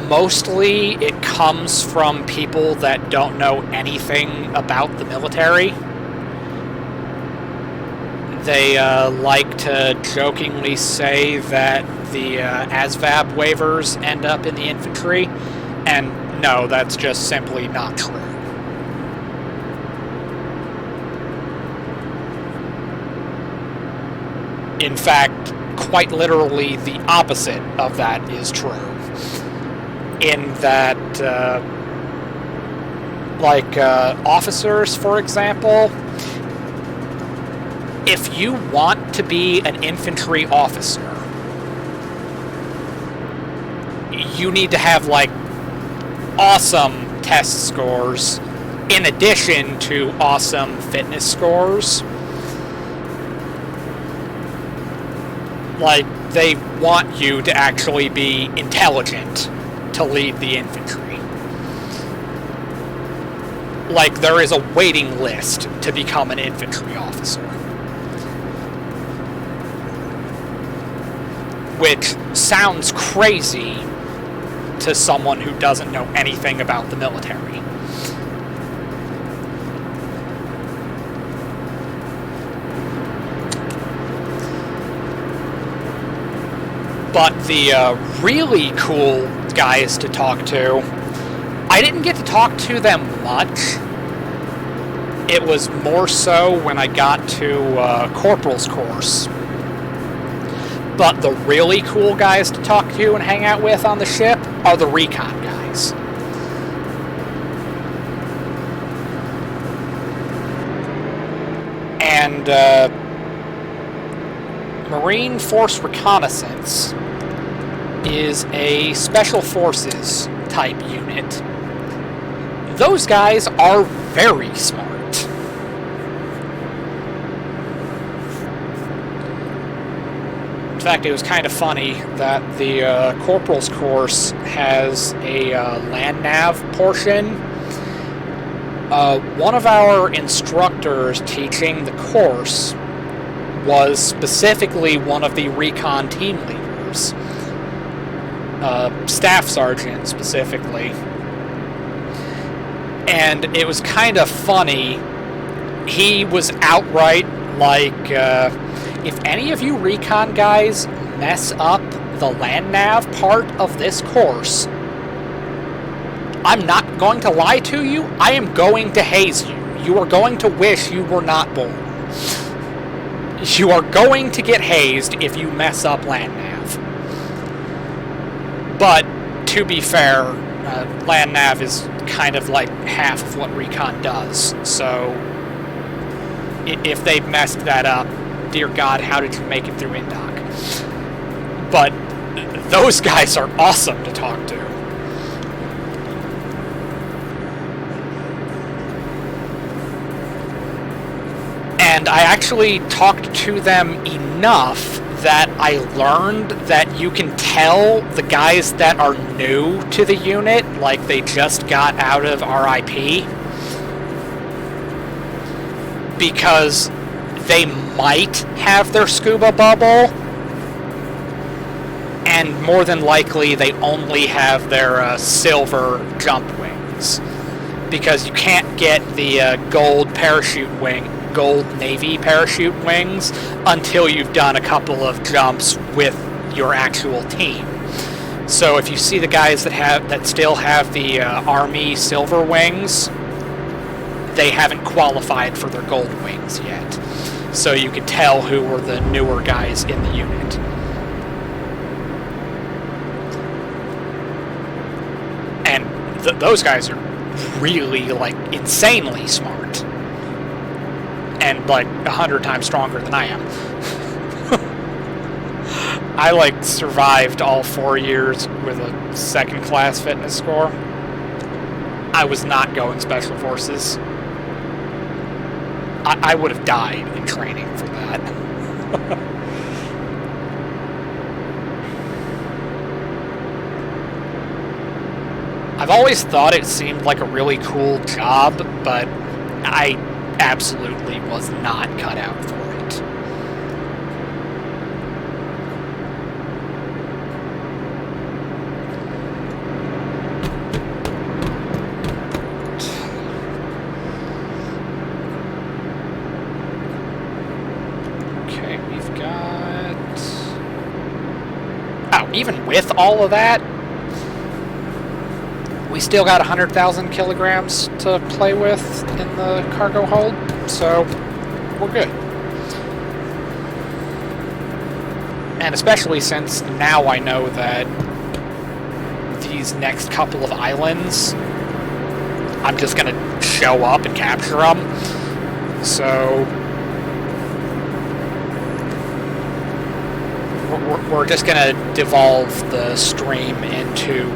Mostly it comes from people that don't know anything about the military. They like to jokingly say that the ASVAB waivers end up in the infantry, and no, that's just simply not true. In fact, quite literally the opposite of that is true. In that, officers, for example, if you want to be an infantry officer, you need to have, like, awesome test scores in addition to awesome fitness scores. Like, they want you to actually be intelligent to lead the infantry. Like, there is a waiting list to become an infantry officer. Which sounds crazy to someone who doesn't know anything about the military. But the really cool guys to talk to, I didn't get to talk to them much. It was more so when I got to Corporal's course. But the really cool guys to talk to and hang out with on the ship are the recon guys. And Marine Force Reconnaissance is a Special Forces type unit. Those guys are very smart. In fact, it was kind of funny that the Corporal's course has a land nav portion. One of our instructors teaching the course was specifically one of the recon team leaders. Staff sergeant, specifically. And it was kind of funny. He was outright like, if any of you recon guys mess up the land nav part of this course, I'm not going to lie to you, I am going to haze you. You are going to wish you were not born. You are going to get hazed if you mess up land nav. But, to be fair, land nav is kind of like half of what recon does, so if they messed that up, dear God, how did you make it through Indoc? But those guys are awesome to talk to. And I actually talked to them enough that I learned that you can tell the guys that are new to the unit, like they just got out of RIP, because they might have their scuba bubble, and more than likely they only have their silver jump wings, because you can't get the gold Navy parachute wings until you've done a couple of jumps with your actual team. So if you see the guys that still have the Army silver wings, they haven't qualified for their gold wings yet. So you can tell who were the newer guys in the unit. And those guys are really, like, insanely smart. And, like, 100 times stronger than I am. I, like, survived all 4 years with a 2nd class fitness score. I was not going Special Forces. I would have died in training for that. I've always thought it seemed like a really cool job, but I absolutely was not cut out for it. Okay, we've got... Oh, even with all of that, we still got 100,000 kilograms to play with in the cargo hold, so we're good. And especially since now I know that these next couple of islands, I'm just going to show up and capture them. So we're just going to devolve the stream into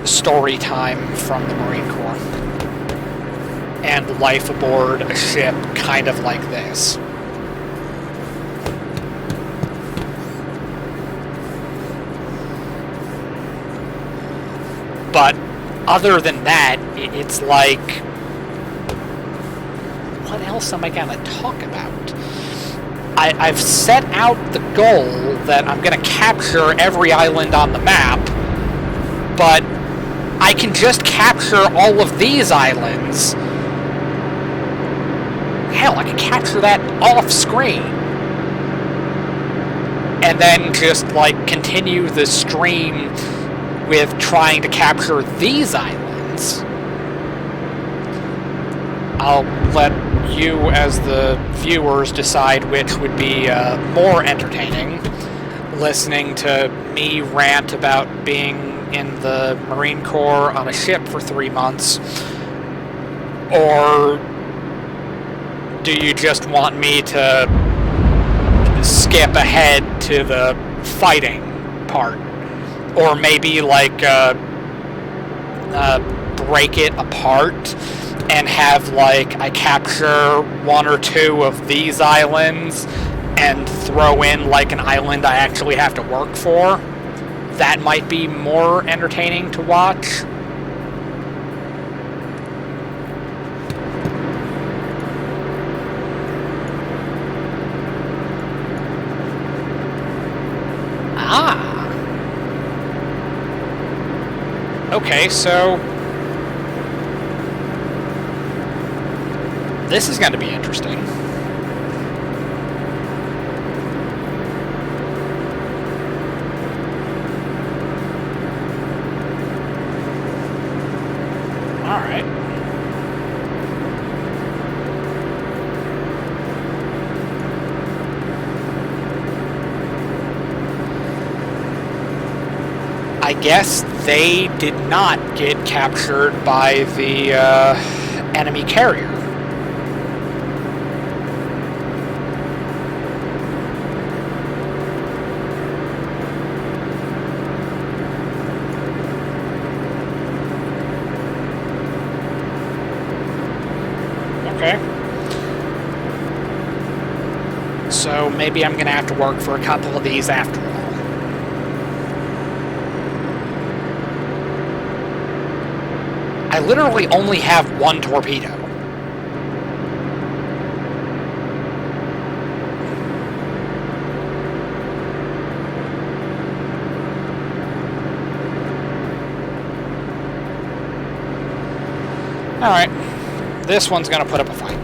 story time from the Marine Corps and life aboard a ship kind of like this. But other than that, it's like, what else am I gonna talk about? I've set out the goal that I'm gonna capture every island on the map, but I can just capture all of these islands. Hell, I can capture that off screen. And then just, like, continue the stream with trying to capture these islands. I'll let you, as the viewers, decide which would be more entertaining. Listening to me rant about being in the Marine Corps on a ship for 3 months, or do you just want me to skip ahead to the fighting part, or maybe like break it apart and have, like, I capture 1 or 2 of these islands and throw in, like, an island I actually have to work for? That might be more entertaining to watch. Ah. Okay, so this is going to be interesting. Alright. I guess they did not get captured by the enemy carrier. Okay. So maybe I'm going to have to work for a couple of these after all. I literally only have one torpedo. Alright, this one's gonna put up a fight.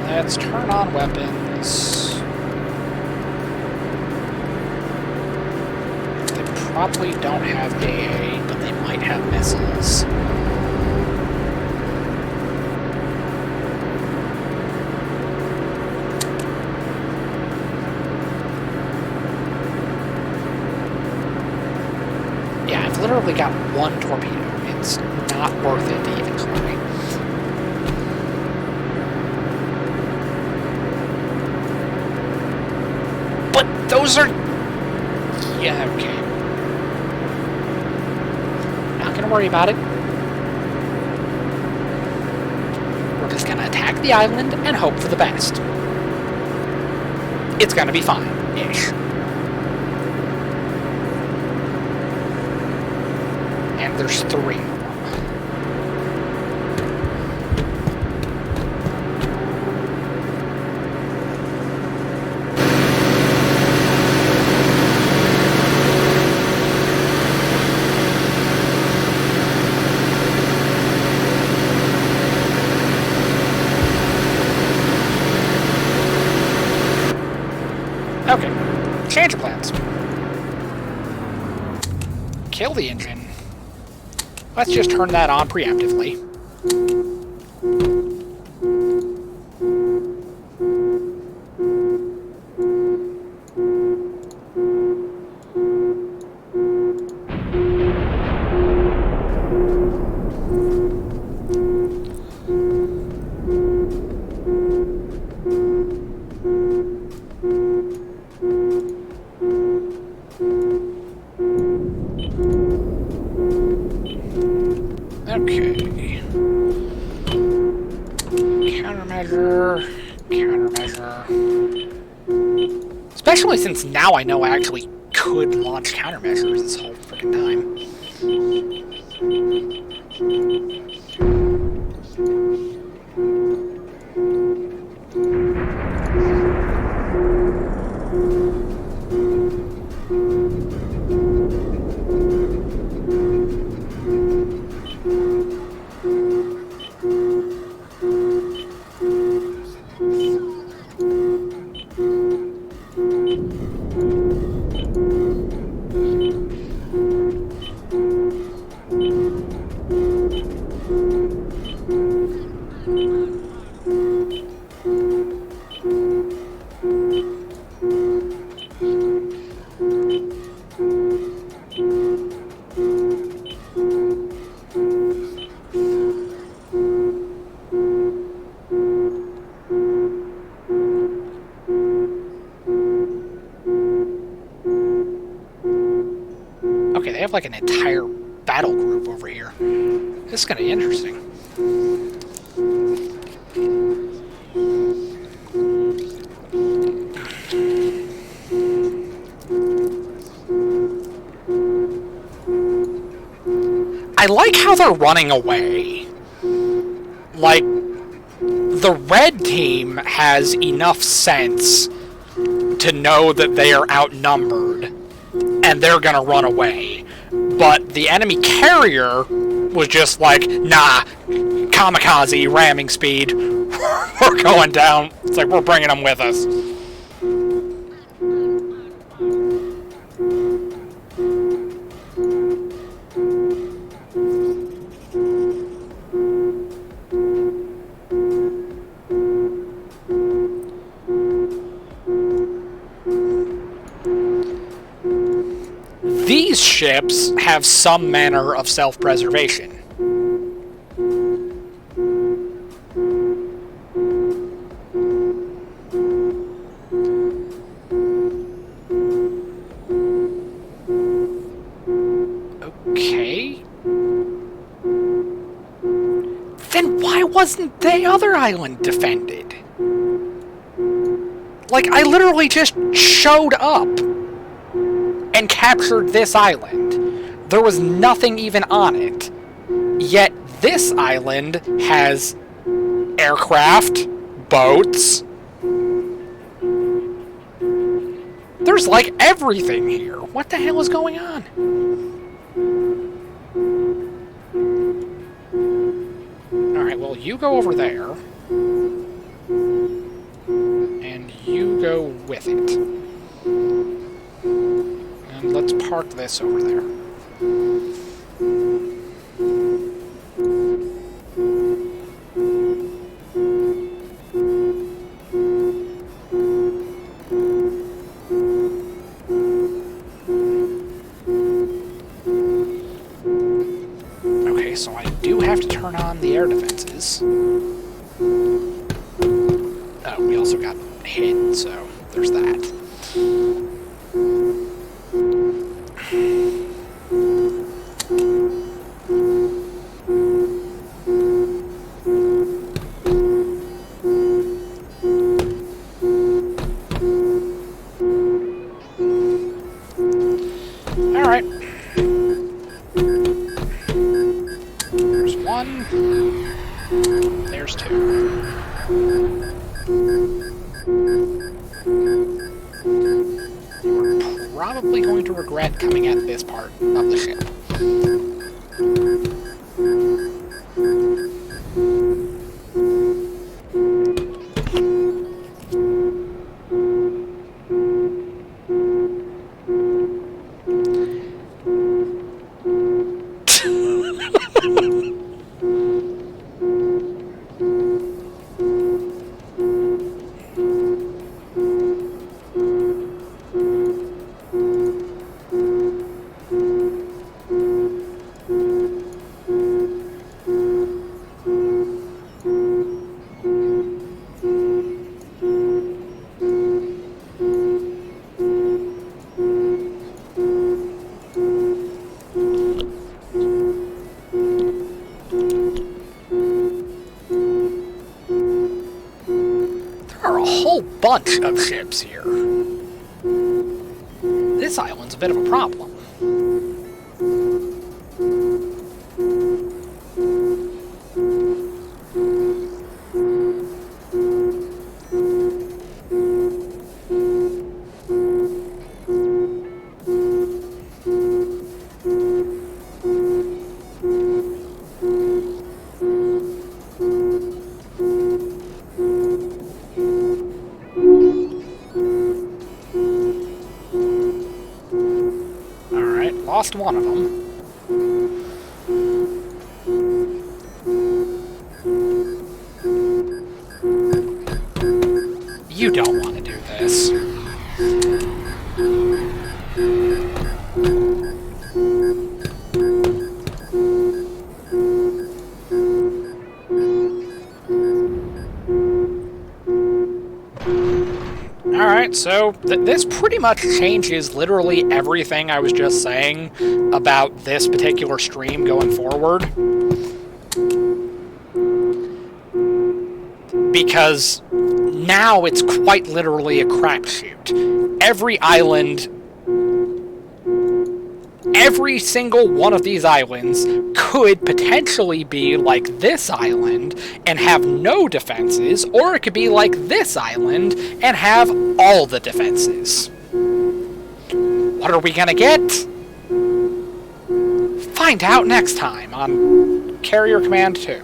Let's turn on weapons. They probably don't have AA, but they might have missiles. Yeah, I've literally got one torpedo. It's not worth it to even try. But those are... Yeah, okay. Not gonna worry about it. We're just gonna attack the island and hope for the best. It's gonna be fine-ish. And there's 3 of them. Okay, change of plans. Kill the engine. Let's just turn that on preemptively. Okay. Countermeasure. Especially since now I know I actually could launch countermeasures this whole freaking time. Okay, they have like an entire battle group over here. This is gonna be interesting. I like how they're running away. Like, the red team has enough sense to know that they are outnumbered, and they're gonna run away. But the enemy carrier was just like, nah, kamikaze, ramming speed, we're going down. It's like, we're bringing them with us. These ships have some manner of self-preservation. Okay. Then why wasn't the other island defended? Like, I literally just showed up and captured this island. There was nothing even on it. Yet this island has aircraft, boats. There's like everything here. What the hell is going on? Alright, well, you go over there. And you go with it. And let's park this over there. Okay, so I do have to turn on the air defenses. Oh, we also got hit, so there's that. Alright. There's one. There's two. You're probably going to regret coming at this part of the ship. Bunch of ships here. This island's a bit of a problem. Lost one of them. You don't want to do this. Alright, so this pretty much changes literally everything I was just saying about this particular stream going forward. Because now it's quite literally a crapshoot. Every island, every single one of these islands could potentially be like this island and have no defenses, or it could be like this island and have all the defenses. What are we gonna get? Find out next time on Carrier Command 2.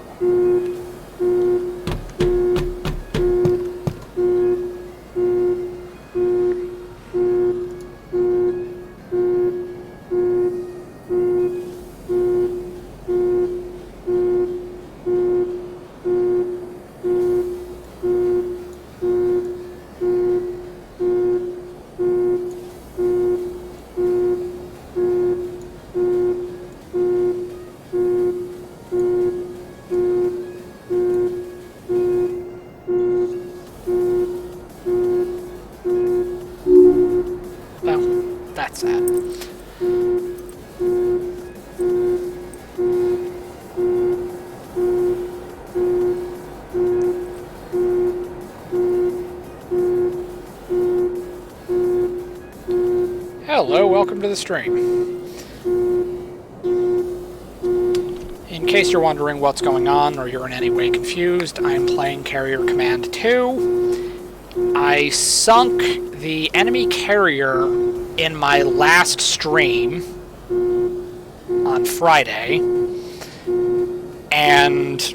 welcome to the stream. In case you're wondering what's going on or you're in any way confused, I'm playing Carrier Command 2. I sunk the enemy carrier in my last stream on Friday, and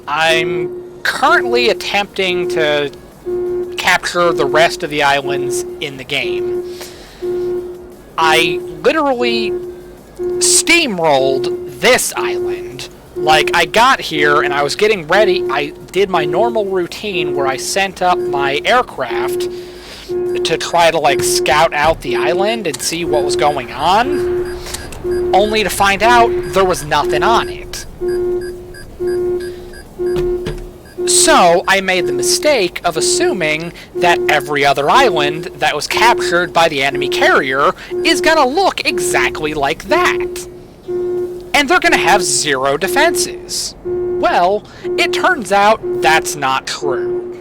I'm currently attempting to capture the rest of the islands in the game. I literally steamrolled this island. Like, I got here and I was getting ready. I did my normal routine where I sent up my aircraft to try to, like, scout out the island and see what was going on, only to find out there was nothing on it. So, I made the mistake of assuming that every other island that was captured by the enemy carrier is gonna look exactly like that. And they're gonna have 0 defenses. Well, it turns out that's not true.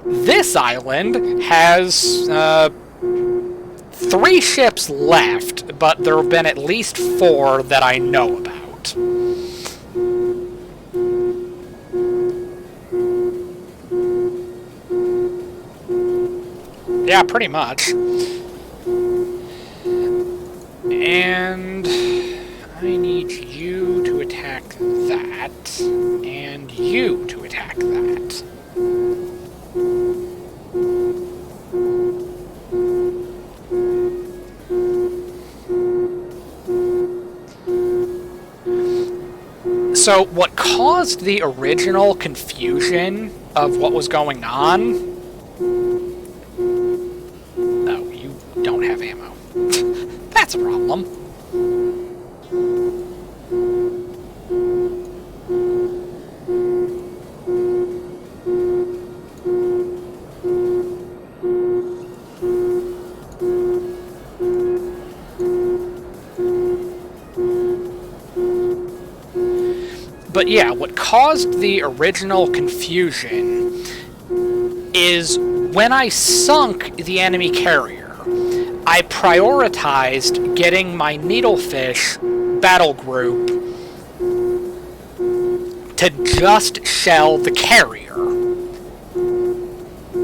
This island has 3 ships left, but there have been at least 4 that I know about. Yeah, pretty much. And I need you to attack that, and you to attack that. So, what caused the original confusion of what was going on... Oh, you don't have ammo. That's a problem. But yeah, what caused the original confusion is when I sunk the enemy carrier, I prioritized getting my needlefish battle group to just shell the carrier.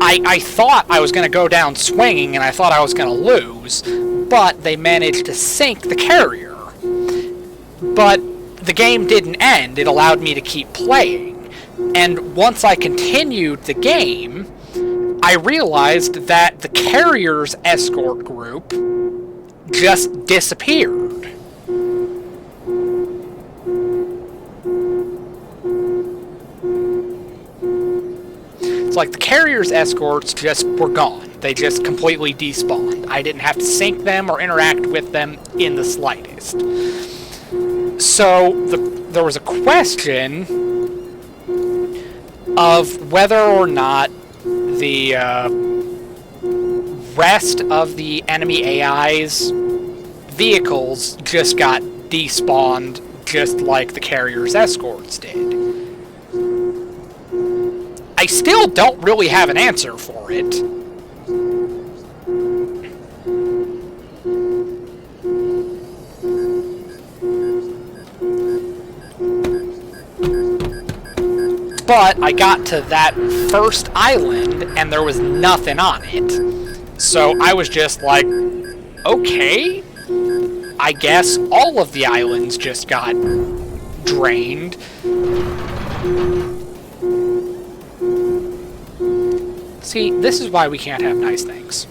I thought I was going to go down swinging and I thought I was going to lose, but they managed to sink the carrier. But the game didn't end, it allowed me to keep playing. And once I continued the game, I realized that the carrier's escort group just disappeared. It's like the carrier's escorts just were gone. They just completely despawned. I didn't have to sink them or interact with them in the slightest. So, there was a question of whether or not the rest of the enemy AI's vehicles just got despawned just like the carrier's escorts did. I still don't really have an answer for it. But I got to that first island, and there was nothing on it. So I was just like, okay, I guess all of the islands just got drained. See, this is why we can't have nice things.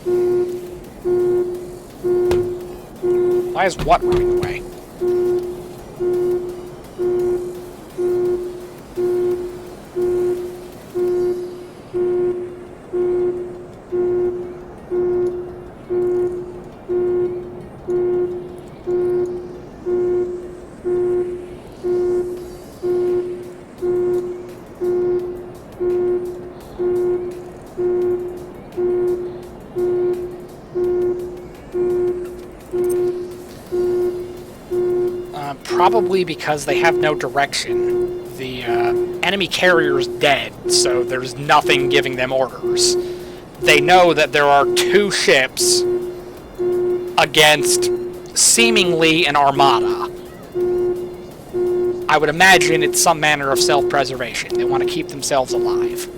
Why is what running away? Probably because they have no direction. The enemy carrier's dead, so there's nothing giving them orders. They know that there are 2 ships against seemingly an armada. I would imagine it's some manner of self-preservation. They want to keep themselves alive.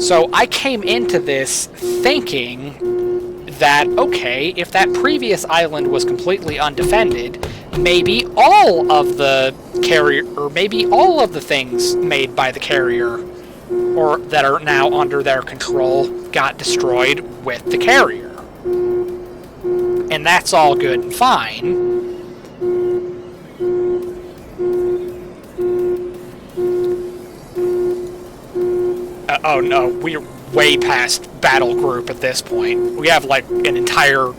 So I came into this thinking that, okay, if that previous island was completely undefended, maybe all of the carrier, or maybe all of the things made by the carrier, or that are now under their control, got destroyed with the carrier. And that's all good and fine. Oh no, we're way past battle group at this point. We have like an entire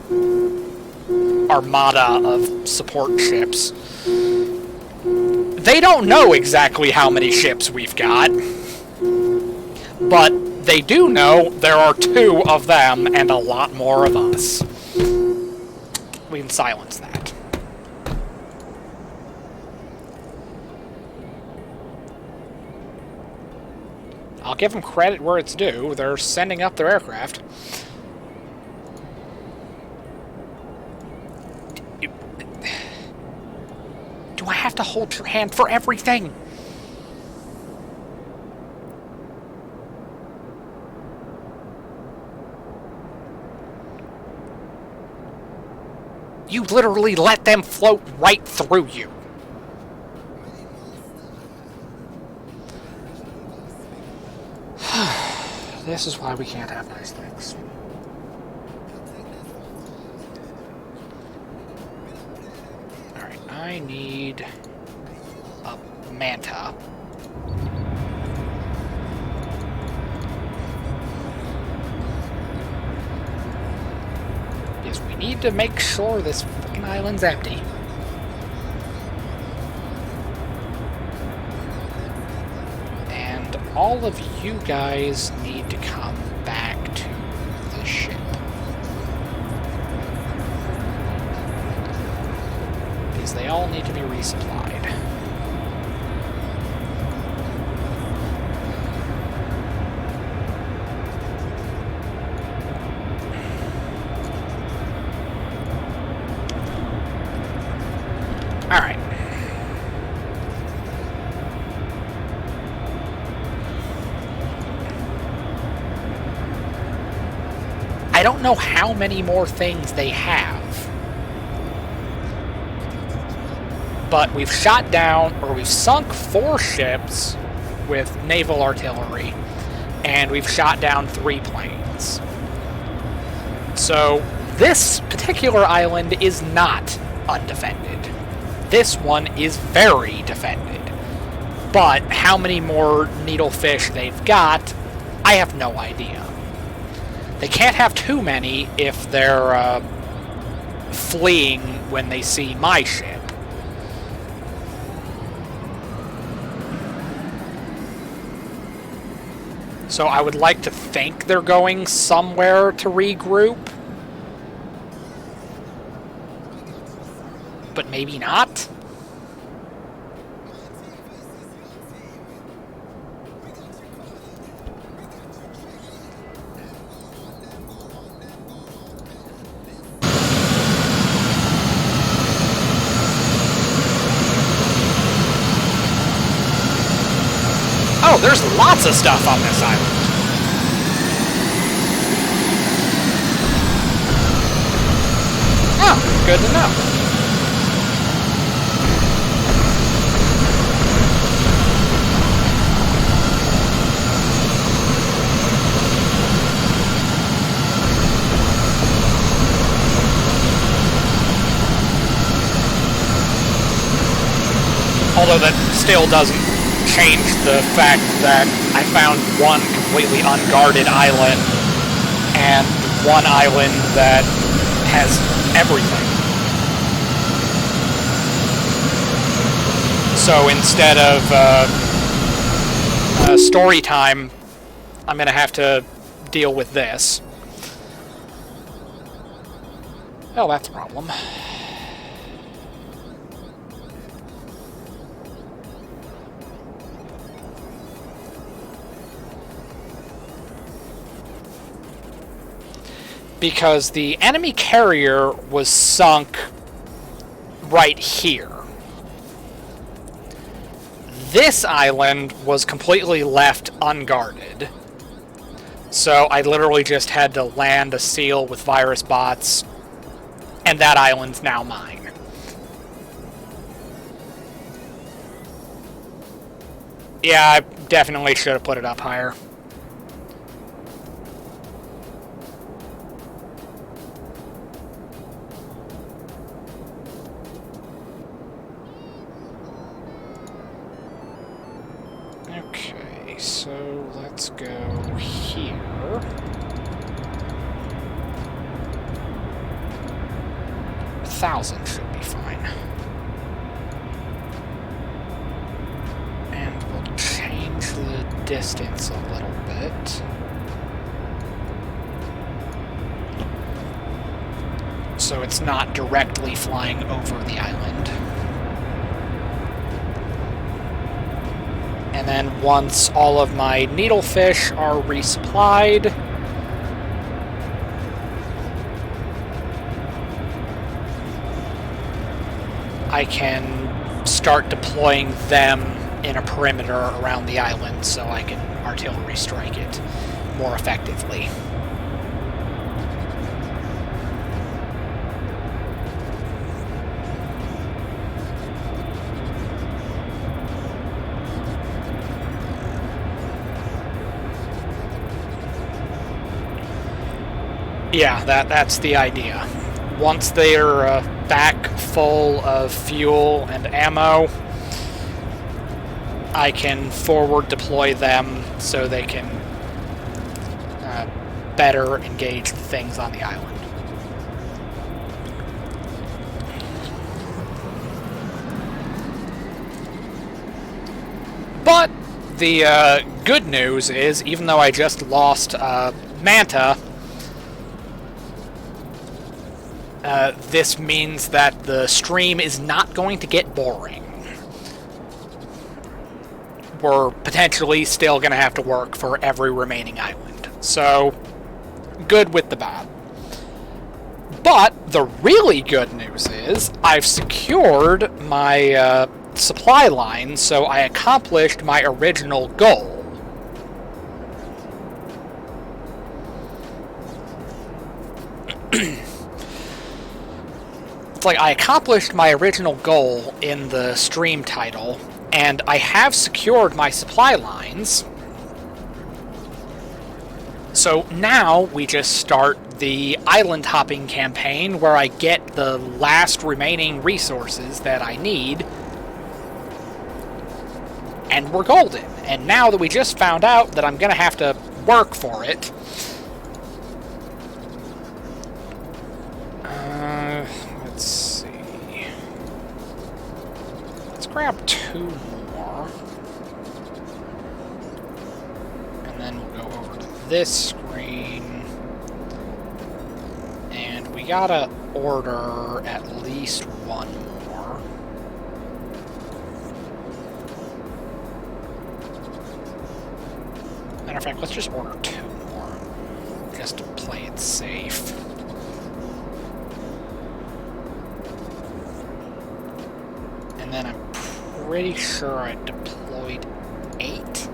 armada of support ships. They don't know exactly how many ships we've got, but they do know there are 2 of them and a lot more of us. We can silence that. I'll give them credit where it's due. They're sending up their aircraft. Do I have to hold your hand for everything? You literally let them float right through you. This is why we can't have nice things. Alright, I need a Manta. Because we need to make sure this fucking island's empty. All of you guys need to come back to the ship. Because they all need to be resupplied. Alright. I don't know how many more things they have, but we've shot down, or we've sunk 4 ships with naval artillery, and we've shot down 3 planes. So this particular island is not undefended. This one is very defended. But how many more needlefish they've got, I have no idea. They can't have too many if they're fleeing when they see my ship. So I would like to think they're going somewhere to regroup. But maybe not. Oh, there's lots of stuff on this island. Oh, good to know. Although that still doesn't change the fact that I found one completely unguarded island and one island that has everything. So instead of story time, I'm going to have to deal with this. Oh, that's a problem. because the enemy carrier was sunk right here. This island was completely left unguarded. So I literally just had to land a seal with virus bots, and that island's now mine. Yeah, I definitely should have put it up higher. Okay, so let's go here. $1,000 should be fine. And we'll change the distance a little bit. So it's not directly flying over the island. And then once all of my needlefish are resupplied, I can start deploying them in a perimeter around the island so I can artillery strike it more effectively. Yeah, that's the idea. Once they're back full of fuel and ammo, I can forward deploy them so they can better engage the things on the island. But the good news is, even though I just lost Manta, this means that the stream is not going to get boring. We're potentially still going to have to work for every remaining island. So, good with the bad. But the really good news is I've secured my supply line, so I accomplished my original goal. It's like I accomplished my original goal in the stream title, and I have secured my supply lines. So now we just start the island hopping campaign where I get the last remaining resources that I need, and we're golden. And now that we just found out that I'm going to have to work for it, let's see. Let's grab 2 more. And then we'll go over to this screen. And we gotta order at least 1 more. Matter of fact, let's just order 2 more. Just to play it safe. And then I'm pretty sure I deployed 8.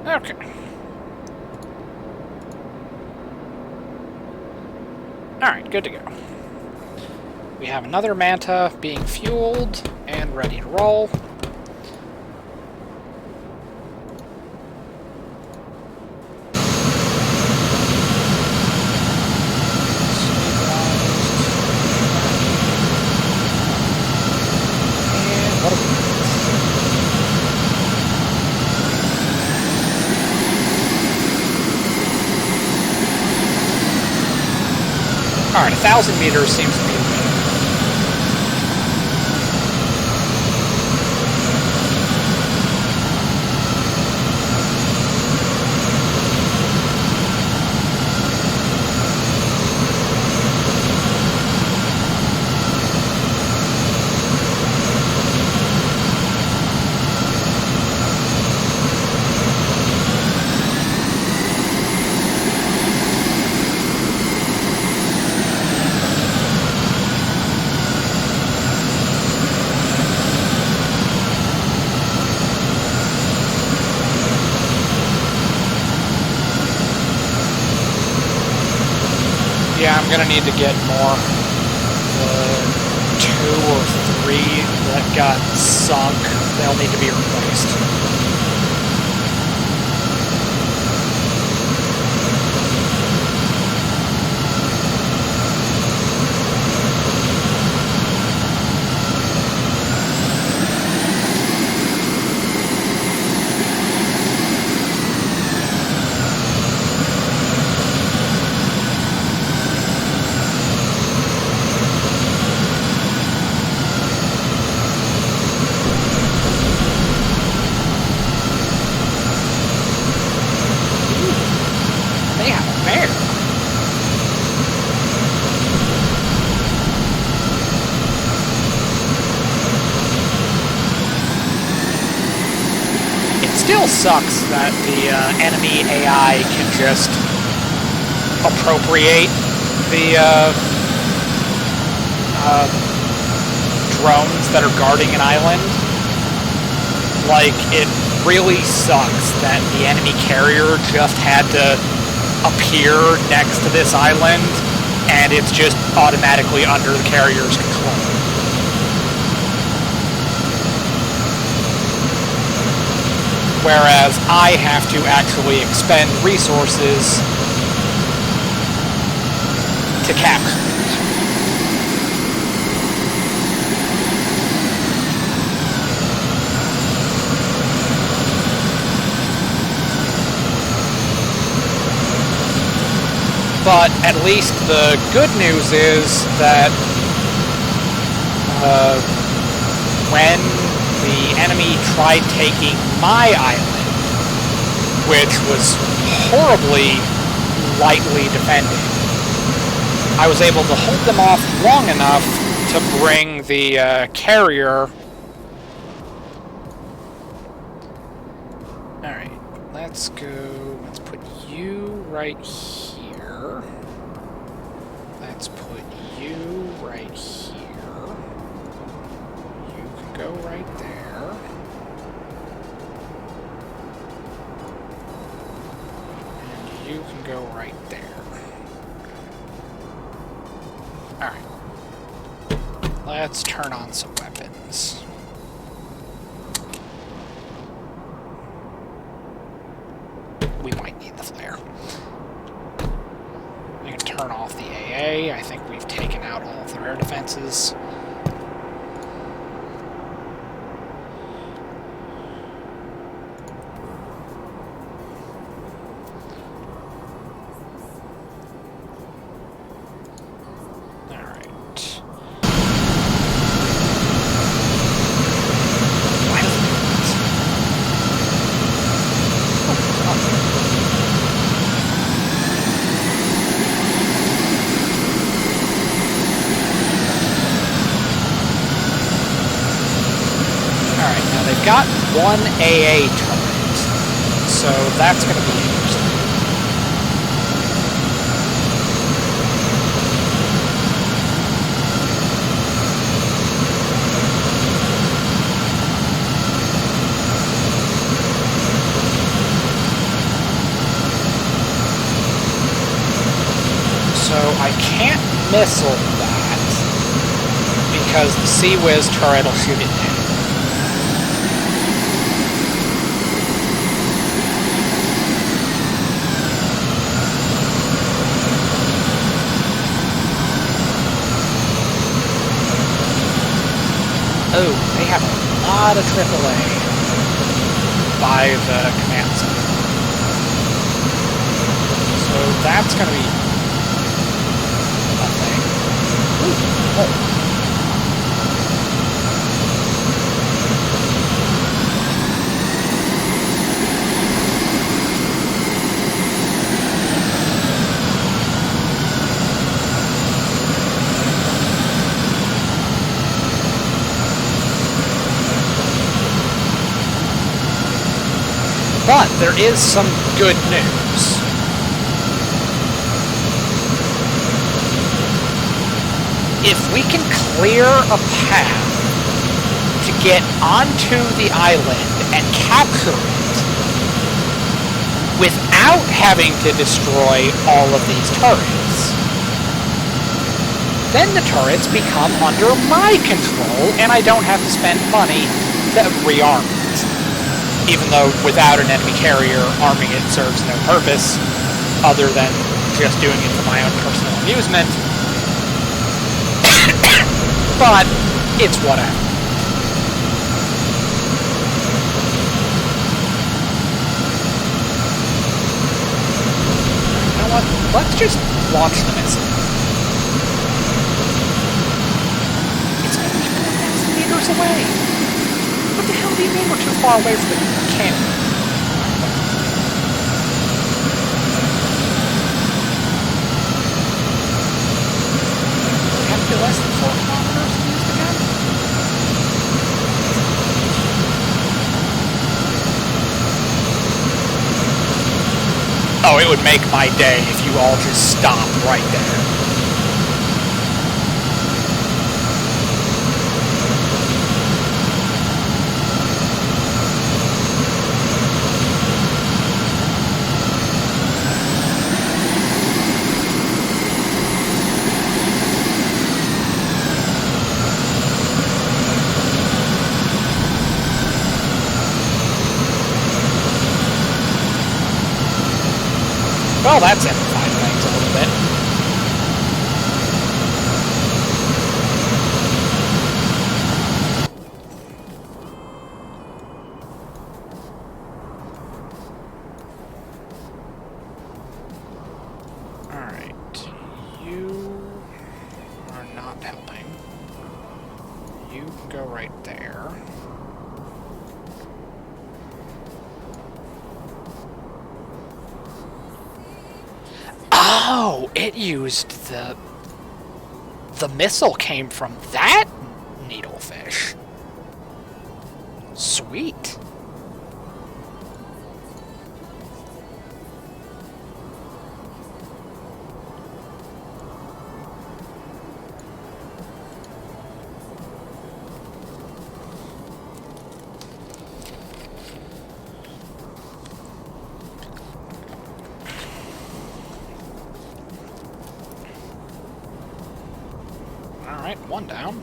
Okay. Alright, good to go. We have another Manta being fueled and ready to roll. Alright, 1,000 meters seems to be the Yeah, I'm gonna need to get more. The 2 or 3 that got sunk, they'll need to be replaced. Still sucks that the enemy AI can just appropriate the drones that are guarding an island. Like, it really sucks that the enemy carrier just had to appear next to this island and it's just automatically under the carrier's control. Whereas I have to actually expend resources to capture it. But at least the good news is that when the enemy tried taking my island, which was horribly lightly defended, I was able to hold them off long enough to bring the carrier. Alright, let's go. Let's put you right here. Let's put you right here. You can go right there. And you can go right there. Alright. Let's turn on some weapons. We might need the flare. We can turn off the AA. I think we've taken out all of their air defenses. Got one AA turret, so that's going to be interesting. So I can't missile that because the Sea-Wiz turret will shoot it down. Oh, they have a lot of AAA by the command center. So that's going to be a thing. Ooh, oh. But there is some good news. If we can clear a path to get onto the island and capture it without having to destroy all of these turrets, then the turrets become under my control, and I don't have to spend money to rearm it. Even though without an enemy carrier, arming it serves no purpose, other than just doing it for my own personal amusement. But it's whatever. You know what? Let's just launch the missile. It's only 4,000 meters away. What the hell do you mean we're too far away from the cannon? Have to be less than 4 kilometers to use the gun? Oh, it would make my day if you all just stopped right there. Well, that simplified things a little bit. Alright. You are not helping. You can go right there. Oh, it used the missile came from that needlefish. Sweet. Alright, one down.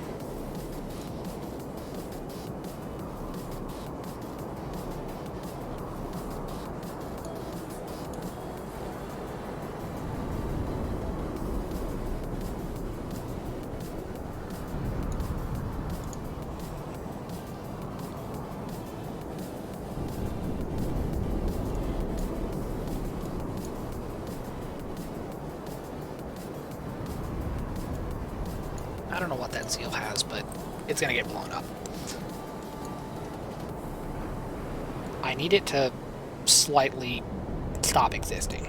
I don't know what that seal has, but it's gonna get blown up. I need it to slightly stop existing.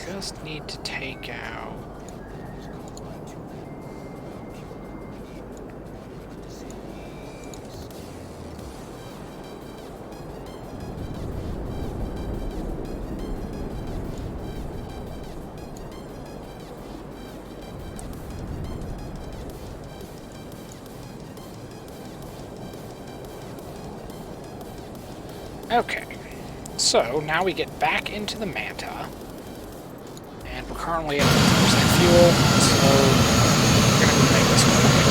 Just need to take out... Okay, so now we get back into the Manta. And we're currently at 50% fuel, so we're going to make this quick.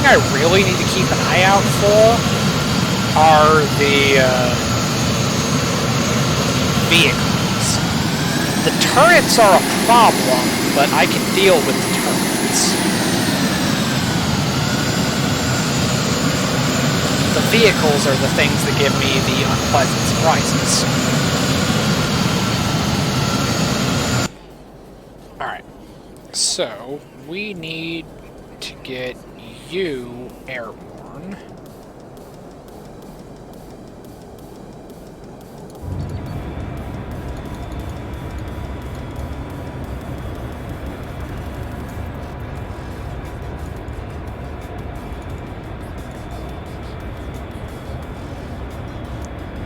I really need to keep an eye out for are the vehicles. The turrets are a problem, but I can deal with the turrets. The vehicles are the things that give me the unpleasant surprises. Alright, so we need to get you airborne.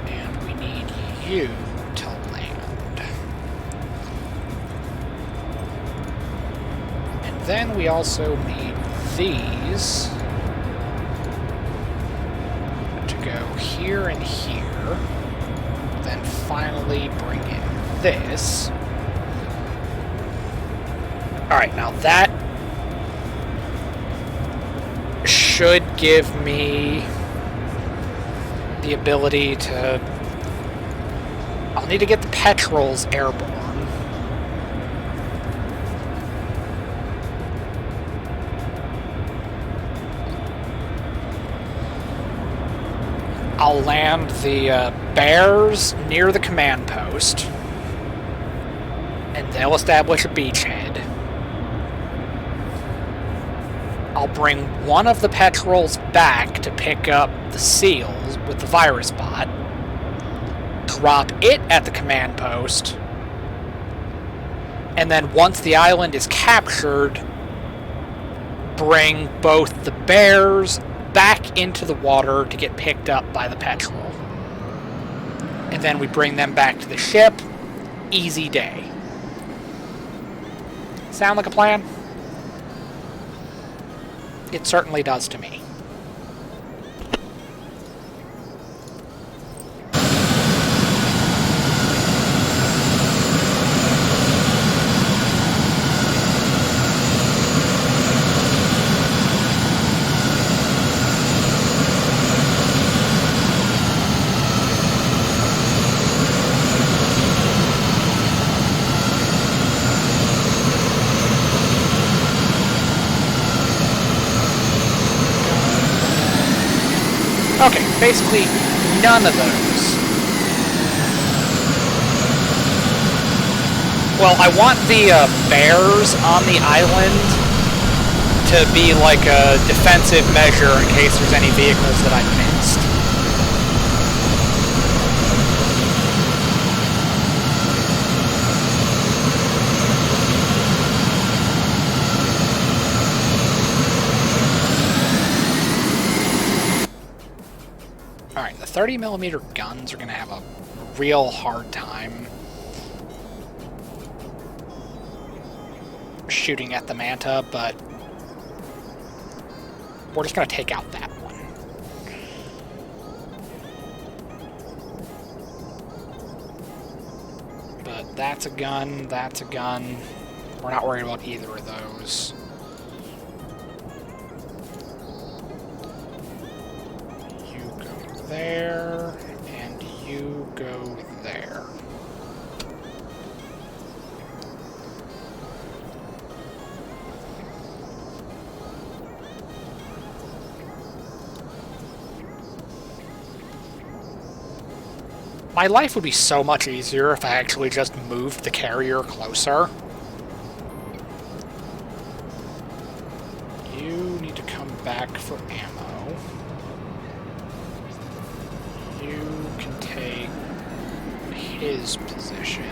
And we need you to land. And then we also need these to go here and here, then finally bring in this. Alright, now that should give me the ability to... I'll need to get the petrels airborne. I'll land the bears near the command post, and they'll establish a beachhead. I'll bring one of the petrels back to pick up the seals with the virus bot, drop it at the command post, and then once the island is captured, bring both the bears back into the water to get picked up by the petrel. And then we bring them back to the ship. Easy day. Sound like a plan? It certainly does to me. Okay, basically none of those. Well, I want the bears on the island to be like a defensive measure in case there's any vehicles that I missed. Alright, the 30mm guns are going to have a real hard time shooting at the Manta, but we're just going to take out that one. But that's a gun, that's a gun. We're not worried about either of those. There, and you go there. My life would be so much easier if I actually just moved the carrier closer. You need to come back for ammo. You can take his position.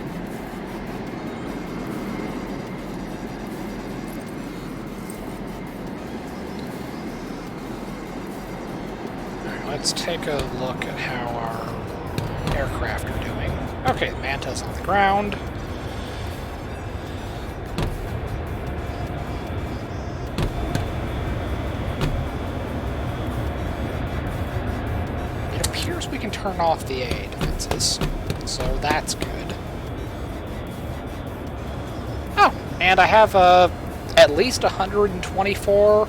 Alright, let's take a look at how our aircraft are doing. Okay, the Manta's on the ground. We can turn off the AA defenses, so that's good. Oh, and I have at least 124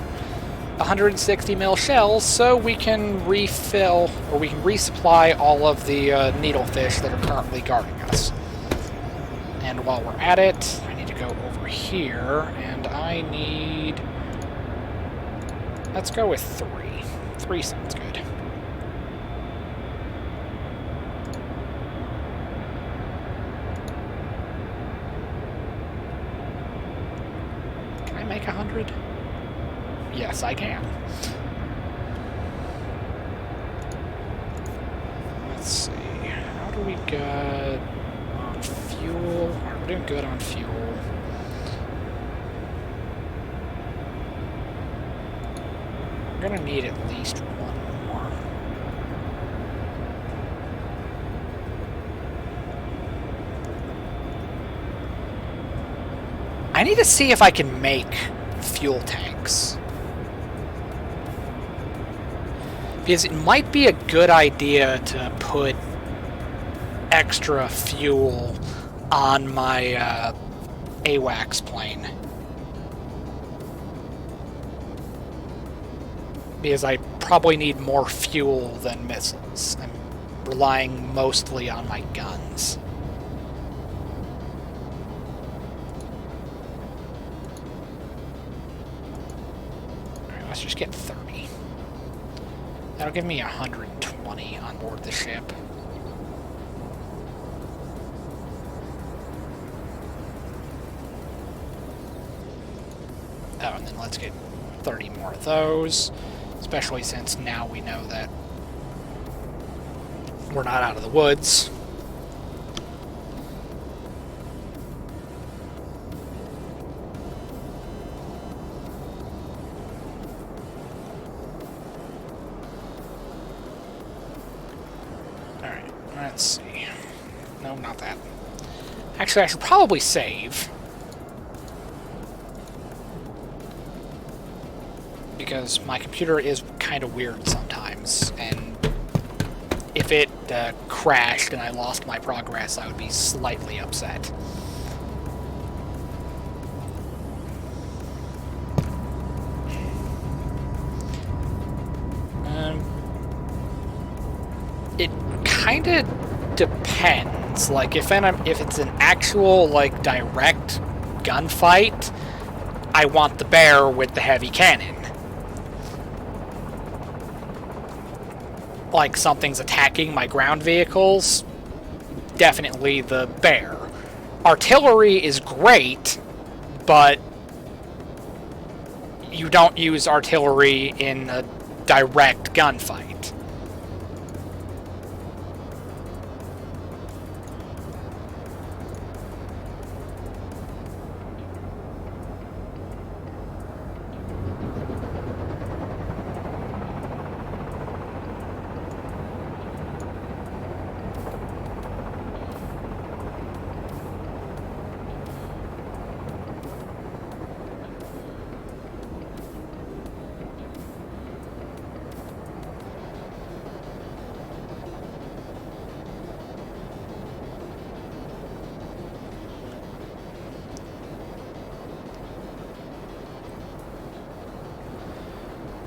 160 mil shells so we can refill, or we can resupply all of the needlefish that are currently guarding us. And while we're at it, I need to go over here, and I need... Let's go with 3. 3 sounds good. Can I make 100? Yes, I can. Let's see. How do we get on fuel? We're doing good on fuel. I'm gonna need at least 1 more. I need to see if I can make fuel tanks. Because it might be a good idea to put extra fuel on my AWACS plane. Because I probably need more fuel than missiles. I'm relying mostly on my guns. Alright, let's just get 30. That'll give me 120 on board the ship. Oh, and then let's get 30 more of those. Especially since now we know that we're not out of the woods. Alright, let's see. No, not that. Actually, I should probably save. Because my computer is kind of weird sometimes, and if it crashed and I lost my progress, I would be slightly upset. It kind of depends. Like, if it's an actual, like, direct gunfight, I want the bear with the heavy cannon. Like something's attacking my ground vehicles, definitely the bear. Artillery is great, but you don't use artillery in a direct gunfight.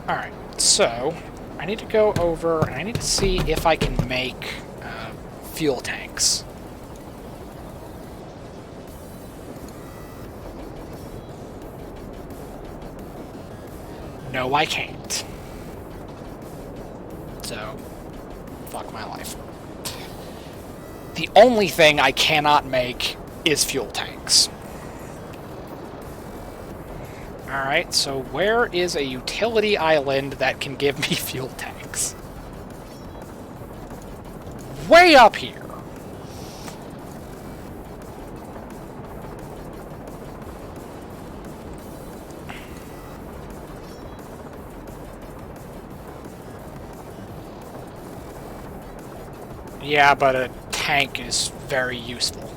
Alright, so I need to go over and I need to see if I can make fuel tanks. No, I can't. So, fuck my life. The only thing I cannot make is fuel tanks. Alright, so where is a utility island that can give me fuel tanks? Way up here! Yeah, but a tank is very useful.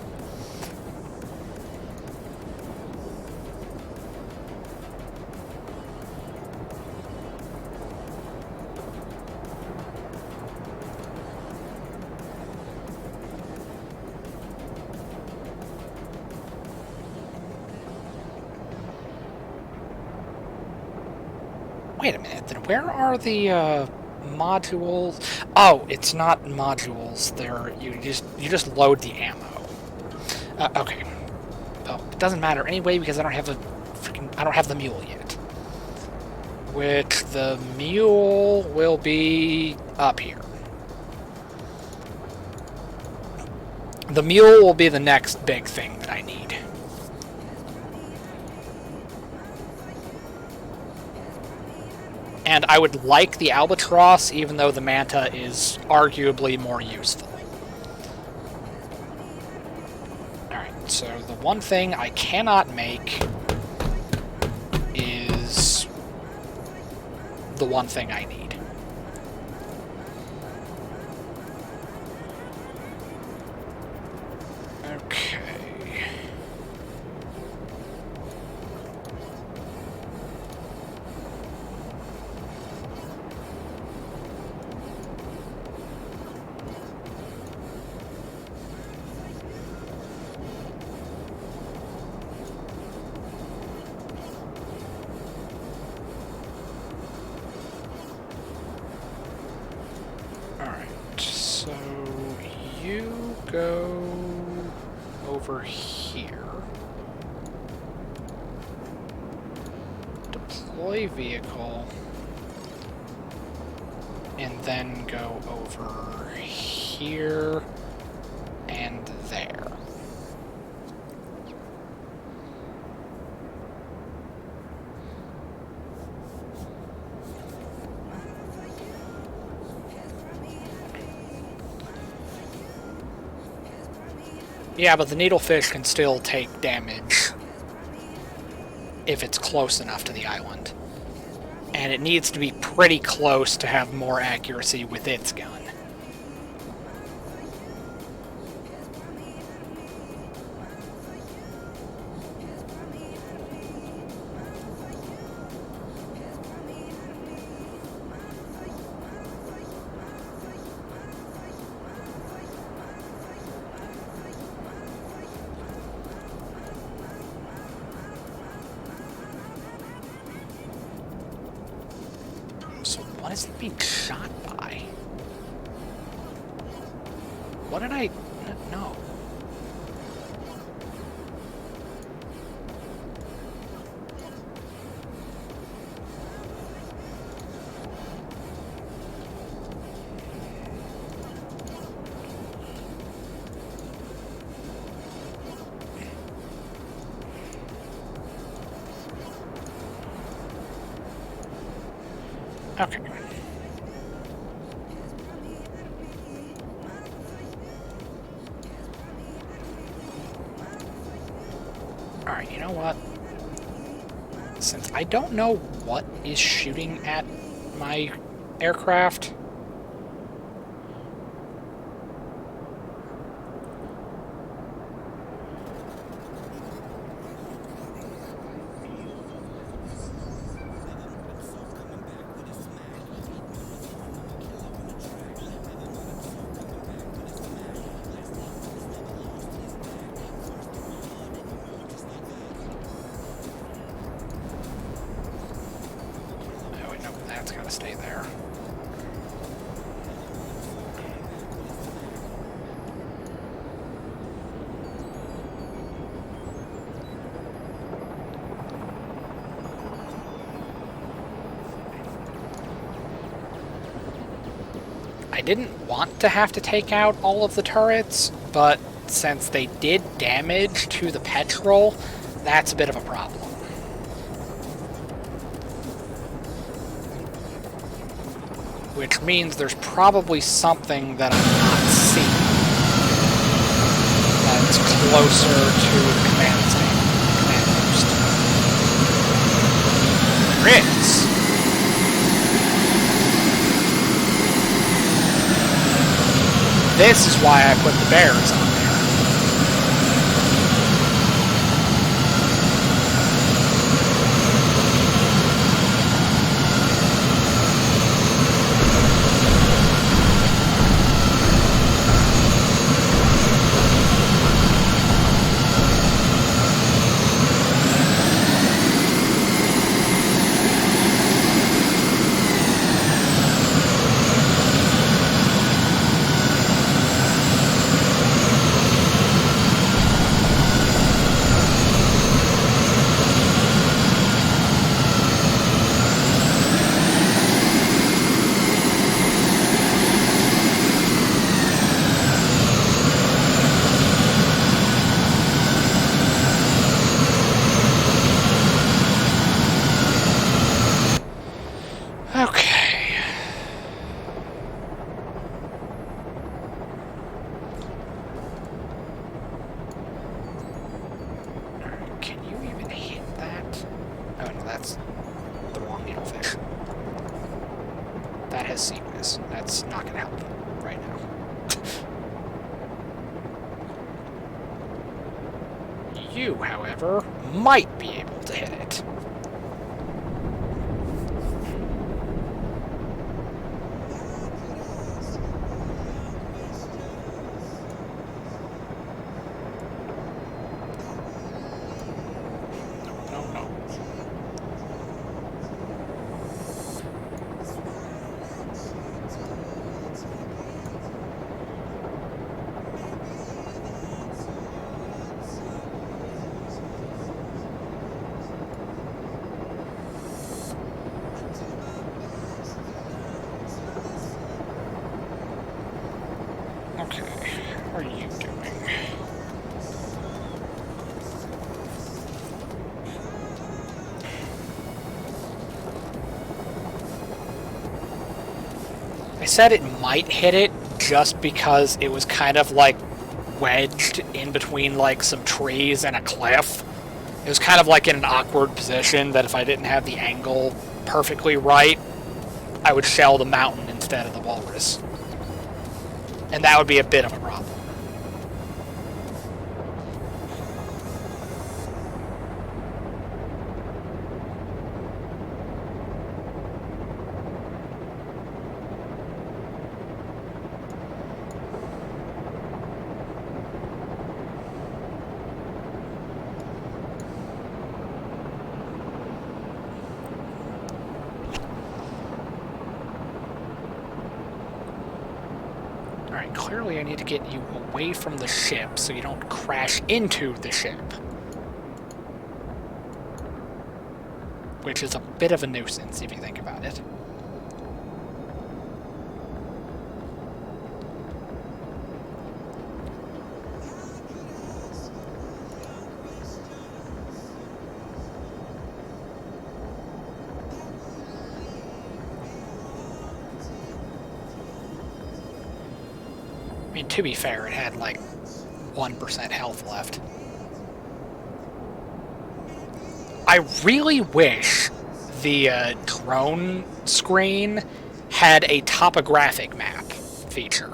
Wait a minute, then where are the modules? Oh, it's not modules. You just load the ammo. Okay. Well, it doesn't matter anyway because I don't have the mule yet. Which the mule will be up here. The mule will be the next big thing that I need. And I would like the albatross, even though the manta is arguably more useful. Alright, so the one thing I cannot make is the one thing I need. Okay. You go over here. Deploy vehicle. And then go over here and there. Yeah, but the needlefish can still take damage if it's close enough to the island. And it needs to be pretty close to have more accuracy with its gun. What is it being shot by? What did I... No. Okay. Alright, you know what? Since I don't know what is shooting at my aircraft... That's gotta stay there. I didn't want to have to take out all of the turrets, but since they did damage to the petrol, that's a bit of a problem. Which means there's probably something that I'm not seeing that's closer to the command post. There is. This is why I put the bears on there. that has CWIS. That's not going to help right now. You, however, might be able to hit it. Okay, how are you doing? I said it might hit it just because it was kind of like wedged in between like some trees and a cliff. It was kind of like in an awkward position that if I didn't have the angle perfectly right, I would shell the mountain instead of the walrus. And that would be a bit of a problem. Alright, clearly I need to get you away from the ship so you don't crash into the ship. Which is a bit of a nuisance if you think about it. I mean, to be fair, it had like 1% health left. I really wish the drone screen had a topographic map feature.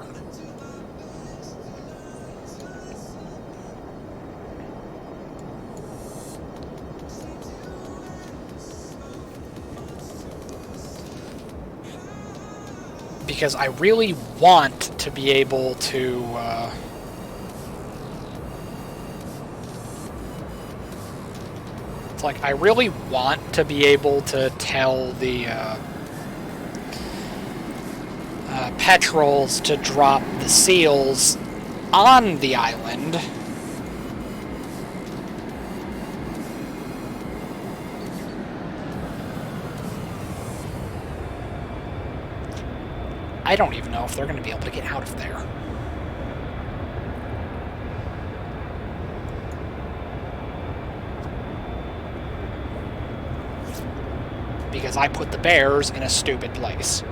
Because I really want to be able to it's like I really want to be able to tell the petrels to drop the seals on the island. I don't even know if they're going to be able to get out of there. Because I put the bears in a stupid place.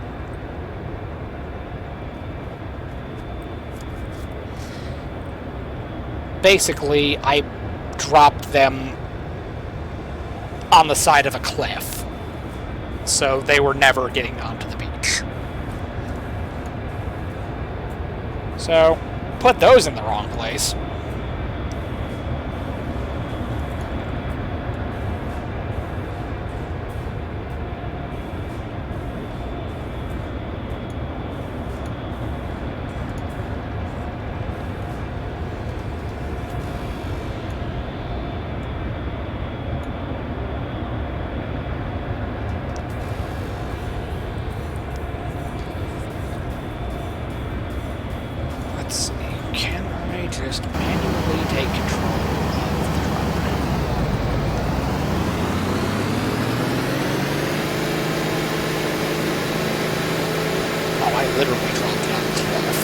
Basically, I dropped them on the side of a cliff. So they were never getting onto the beach. So, put those in the wrong place. Let's see, can I just manually take control of the drone? Oh, I literally dropped it on the cliff.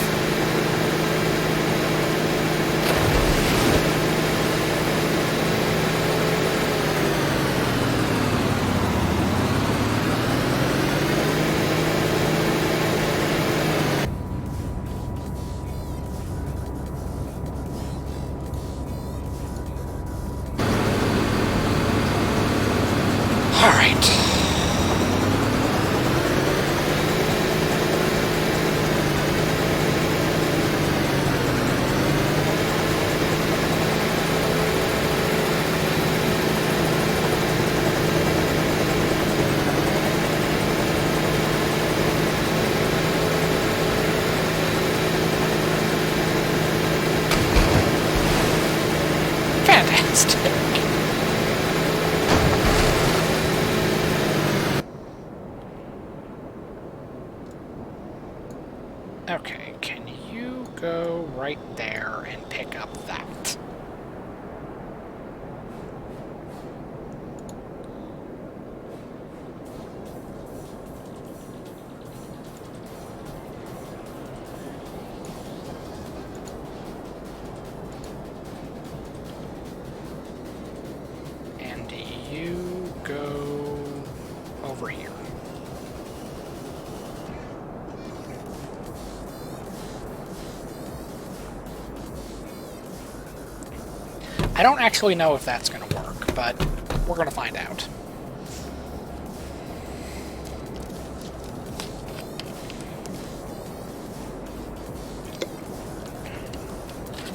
I don't actually know if that's going to work, but we're going to find out.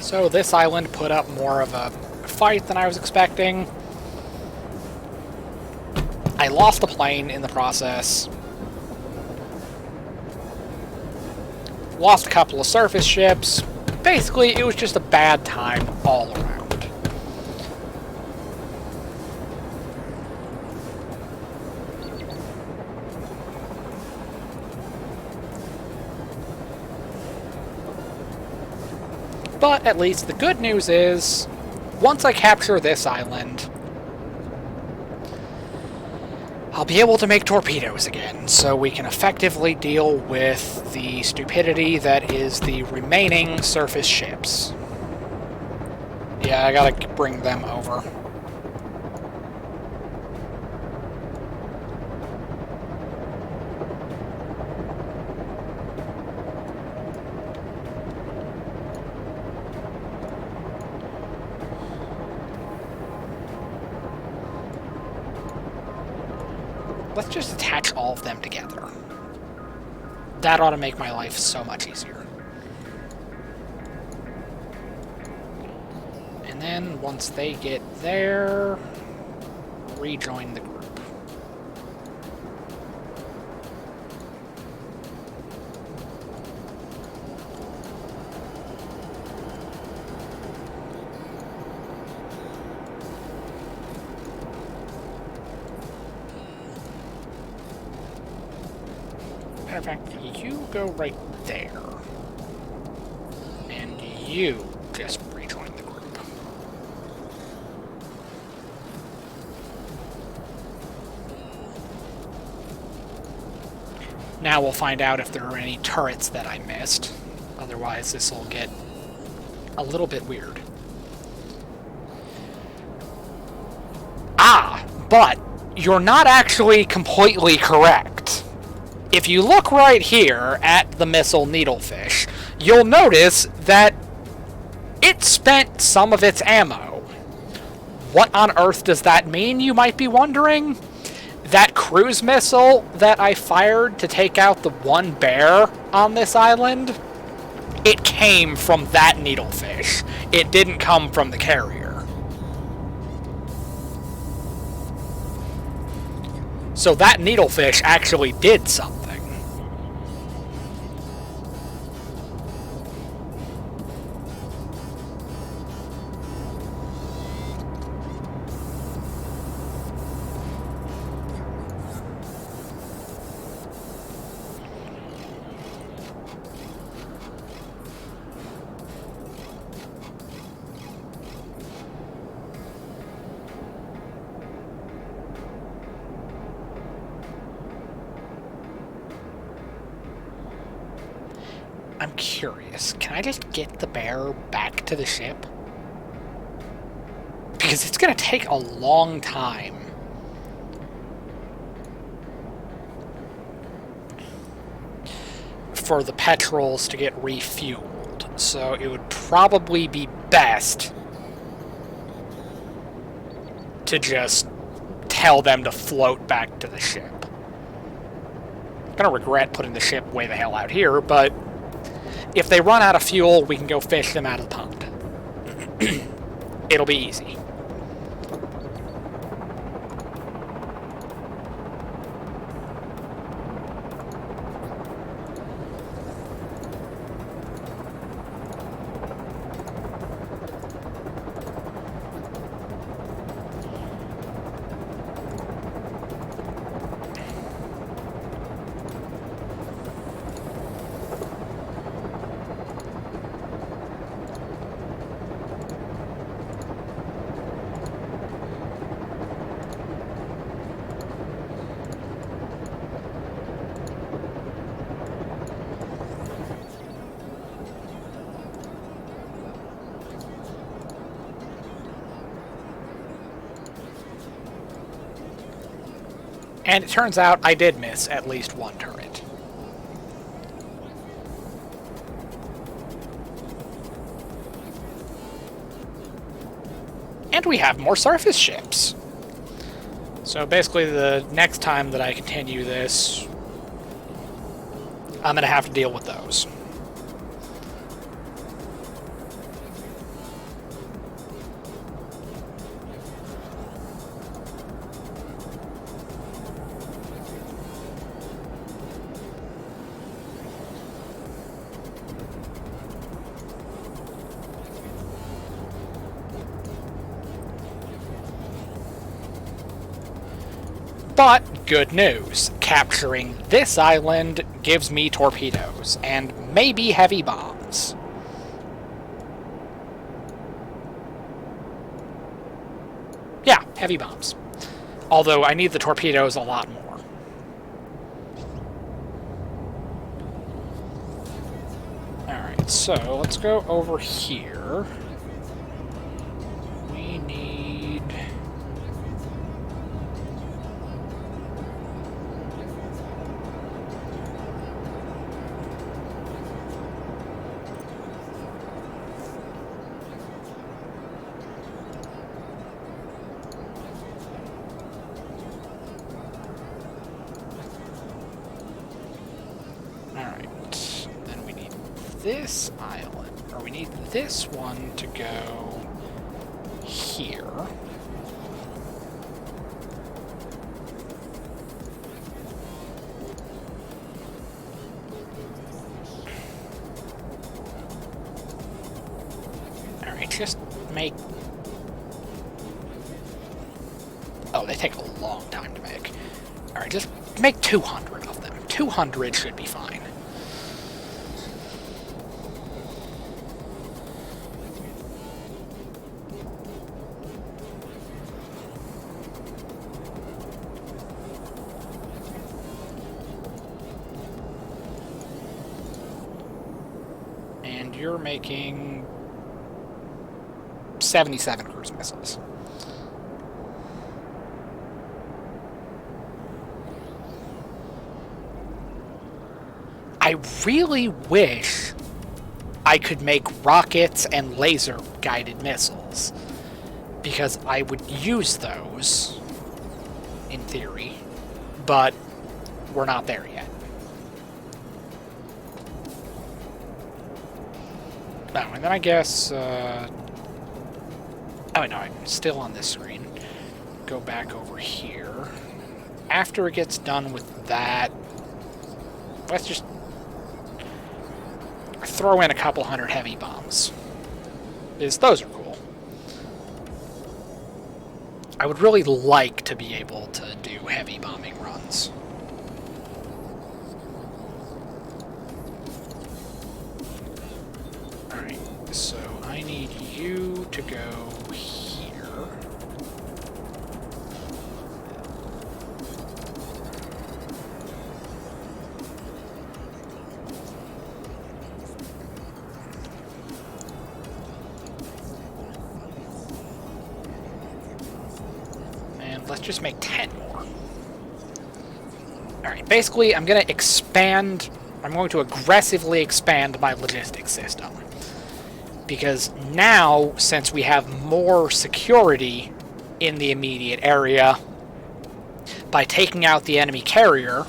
So this island put up more of a fight than I was expecting. I lost a plane in the process. Lost a couple of surface ships. Basically, it was just a bad time all around. But at least the good news is, once I capture this island, I'll be able to make torpedoes again, so we can effectively deal with the stupidity that is the remaining surface ships. Yeah, I gotta bring them over. Let's just attach all of them together. That ought to make my life so much easier. And then, once they get there, rejoin the group. Matter of fact, you go right there. And you just rejoin the group. Now we'll find out if there are any turrets that I missed. Otherwise, this will get a little bit weird. Ah, but you're not actually completely correct. If you look right here at the missile Needlefish, you'll notice that it spent some of its ammo. What on earth does that mean, you might be wondering? That cruise missile that I fired to take out the one bear on this island, it came from that Needlefish. It didn't come from the carrier. So that Needlefish actually did something. I'm curious, can I just get the bear back to the ship? Because it's going to take a long time. For the petrols to get refueled. So it would probably be best to just tell them to float back to the ship. I'm going to regret putting the ship way the hell out here, but if they run out of fuel, we can go fish them out of the pond. It'll be easy. And it turns out I did miss at least one turret. And we have more surface ships. So basically the next time that I continue this, I'm going to have to deal with those. But, good news, capturing this island gives me torpedoes, and maybe heavy bombs. Yeah, heavy bombs. Although I need the torpedoes a lot more. Alright, so let's go over here. We need... this island, or we need this one to go here. Alright, just make... Oh, they take a long time to make. Alright, just make 200 of them. 200 should be fine. You're making 77 cruise missiles. I really wish I could make rockets and laser-guided missiles, because I would use those, in theory, but we're not there yet. Oh, and then I guess, oh, no, I'm still on this screen. Go back over here. After it gets done with that, let's just throw in a couple hundred heavy bombs. Because those are cool. I would really like to be able to do heavy bombing runs. So I need you to go here. And let's just make 10 more. Alright, basically I'm going to expand, I'm going to aggressively expand my logistics system. Because now, since we have more security in the immediate area, by taking out the enemy carrier,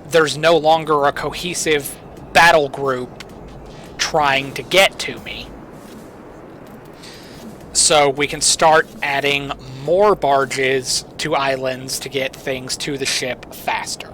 there's no longer a cohesive battle group trying to get to me. So we can start adding more barges to islands to get things to the ship faster.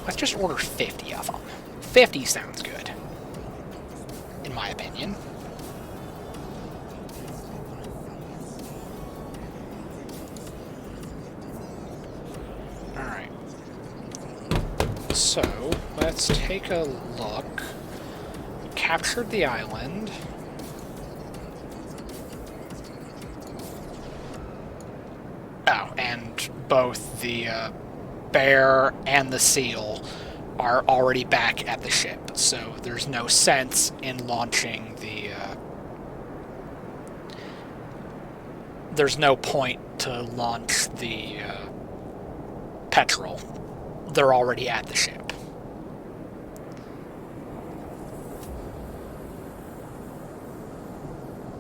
Let's just order 50 of them. 50 sounds good, in my opinion. Alright. So, let's take a look. Captured the island. Oh, and both the bear and the seal are already back at the ship, so there's no sense in launching the there's no point to launch the petrol. They're already at the ship.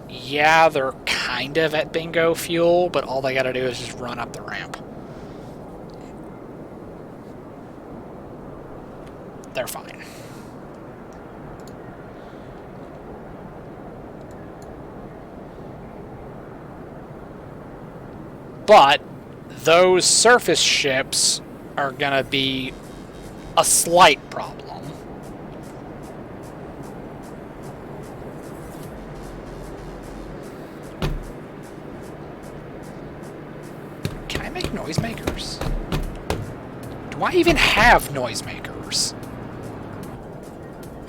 Yeah, they're kind of at bingo fuel, but all they gotta do is just run up the ramp. They're fine. But those surface ships are gonna be a slight problem. Can I make noisemakers? Do I even have noisemakers?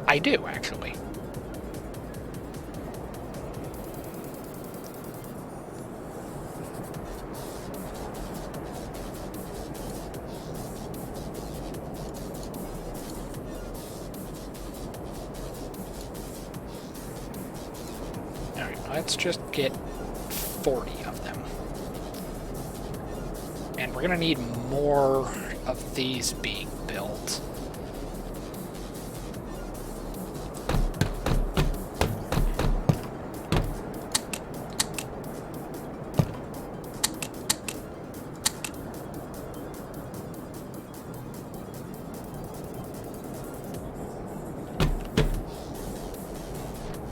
I do, actually. Alright, let's just get 40 of them. And we're gonna need more of these being built.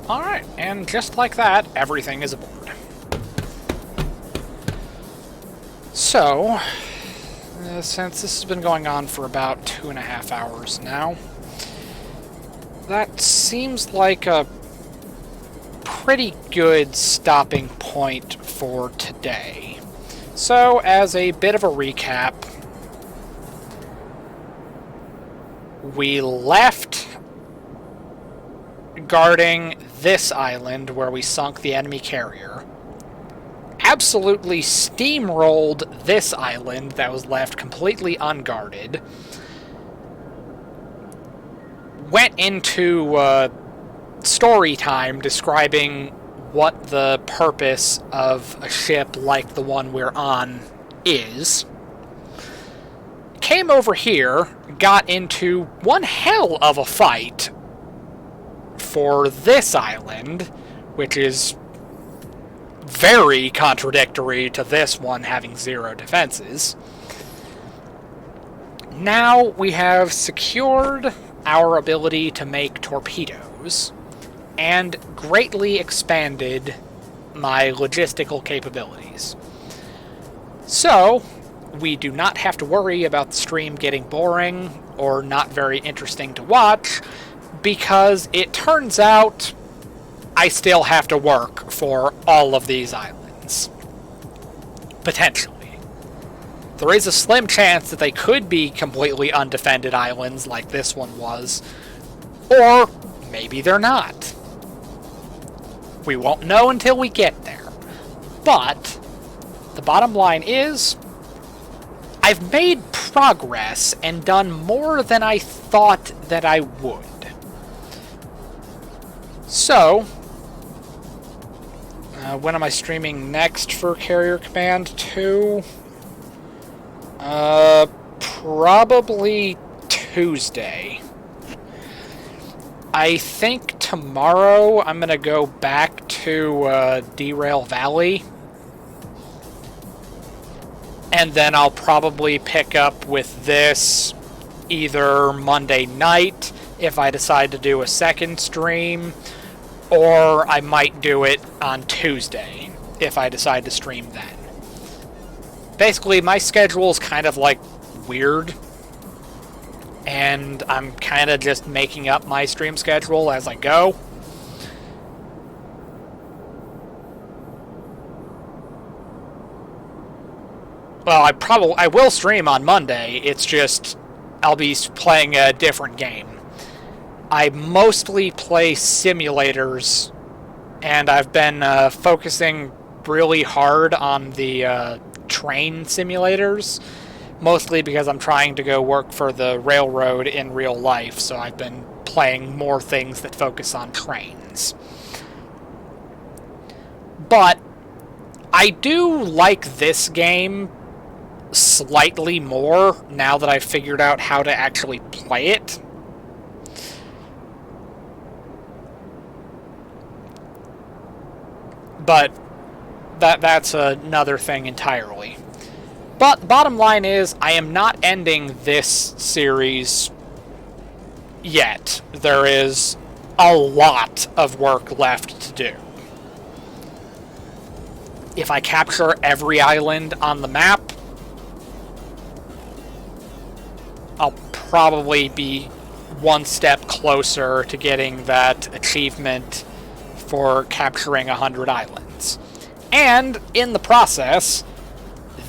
Alright, and just like that, everything is aboard. So, since this has been going on for about 2.5 hours now, that seems like a pretty good stopping point for today. So, as a bit of a recap, we left guarding this island where we sunk the enemy carrier, absolutely steamrolled this island that was left completely unguarded, went into story time describing what the purpose of a ship like the one we're on is, came over here, got into one hell of a fight for this island, which is very contradictory to this one having 0 defenses. Now we have secured our ability to make torpedoes and greatly expanded my logistical capabilities. So, we do not have to worry about the stream getting boring or not very interesting to watch, because it turns out I still have to work for all of these islands. Potentially. There is a slim chance that they could be completely undefended islands like this one was, or maybe they're not. We won't know until we get there. But the bottom line is, I've made progress and done more than I thought that I would. So, when am I streaming next for Carrier Command 2? Probably Tuesday. I think tomorrow I'm going to go back to Derail Valley. And then I'll probably pick up with this either Monday night, if I decide to do a second stream, or I might do it on Tuesday, if I decide to stream then. Basically, my schedule is kind of like weird, and I'm kind of just making up my stream schedule as I go. Well, I will stream on Monday, it's just I'll be playing a different game. I mostly play simulators, and I've been focusing really hard on the train simulators, mostly because I'm trying to go work for the railroad in real life, so I've been playing more things that focus on trains. But I do like this game slightly more now that I've figured out how to actually play it. But that's another thing entirely. But bottom line is, I am not ending this series yet. There is a lot of work left to do. If I capture every island on the map, I'll probably be one step closer to getting that achievement for capturing 100 islands. And in the process,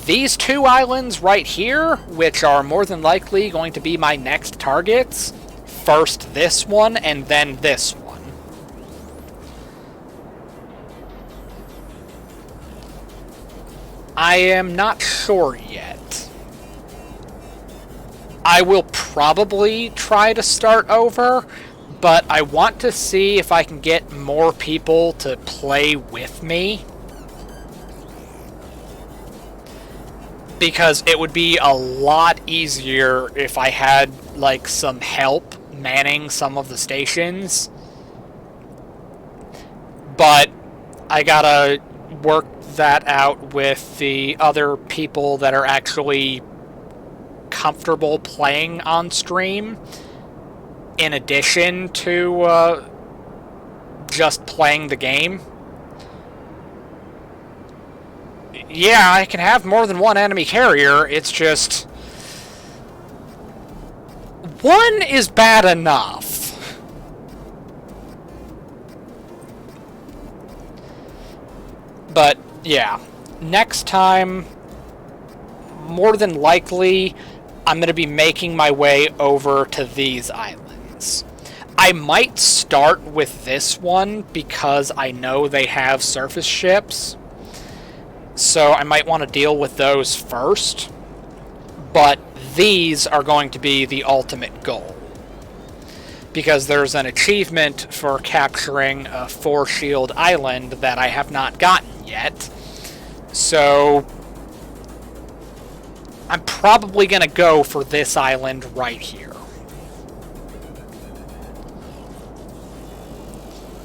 these 2 islands right here, which are more than likely going to be my next targets, first this one and then this one. I am not sure yet. I will probably try to start over, but I want to see if I can get more people to play with me. Because it would be a lot easier if I had, like, some help manning some of the stations. But I gotta work that out with the other people that are actually comfortable playing on stream, in addition to just playing the game. Yeah, I can have more than one enemy carrier, it's just... one is bad enough. But, yeah. Next time, more than likely, I'm going to be making my way over to these islands. I might start with this one because I know they have surface ships. So I might want to deal with those first. But these are going to be the ultimate goal. Because there's an achievement for capturing a 4-shield island that I have not gotten yet. So I'm probably going to go for this island right here.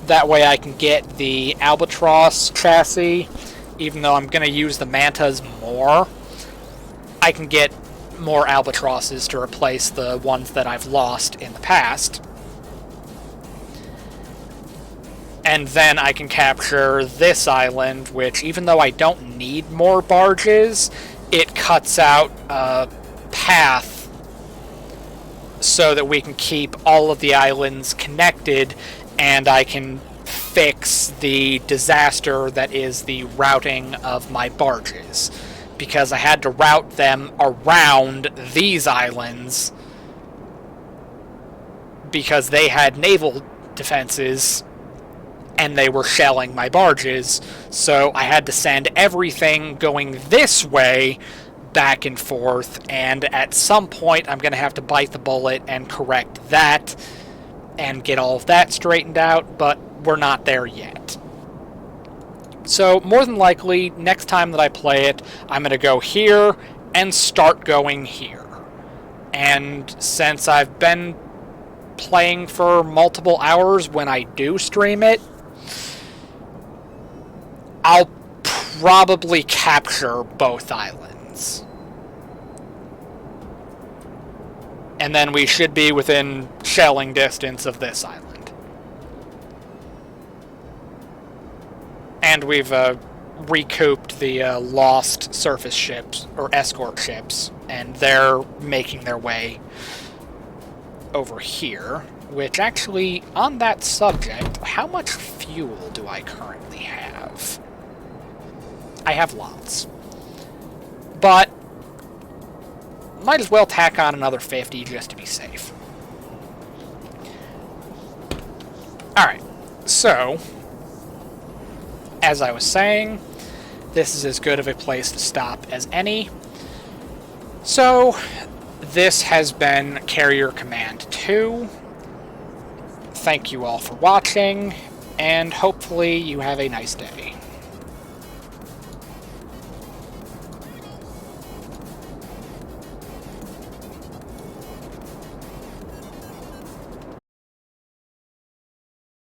That way I can get the Albatross chassis. Even though I'm going to use the Mantas more, I can get more Albatrosses to replace the ones that I've lost in the past. And then I can capture this island, which, even though I don't need more barges, it cuts out a path so that we can keep all of the islands connected, and I can fix the disaster that is the routing of my barges. Because I had to route them around these islands because they had naval defenses and they were shelling my barges, so I had to send everything going this way back and forth, and at some point I'm going to have to bite the bullet and correct that and get all of that straightened out, but we're not there yet. So more than likely, next time that I play it, I'm going to go here and start going here. And since I've been playing for multiple hours when I do stream it, I'll probably capture both islands. And then we should be within shelling distance of this island. And we've recouped the lost surface ships, or escort ships, and they're making their way over here. Which actually, on that subject, how much fuel do I currently have? I have lots. But might as well tack on another 50 just to be safe. Alright, so as I was saying, this is as good of a place to stop as any. So this has been Carrier Command 2. Thank you all for watching, and hopefully you have a nice day.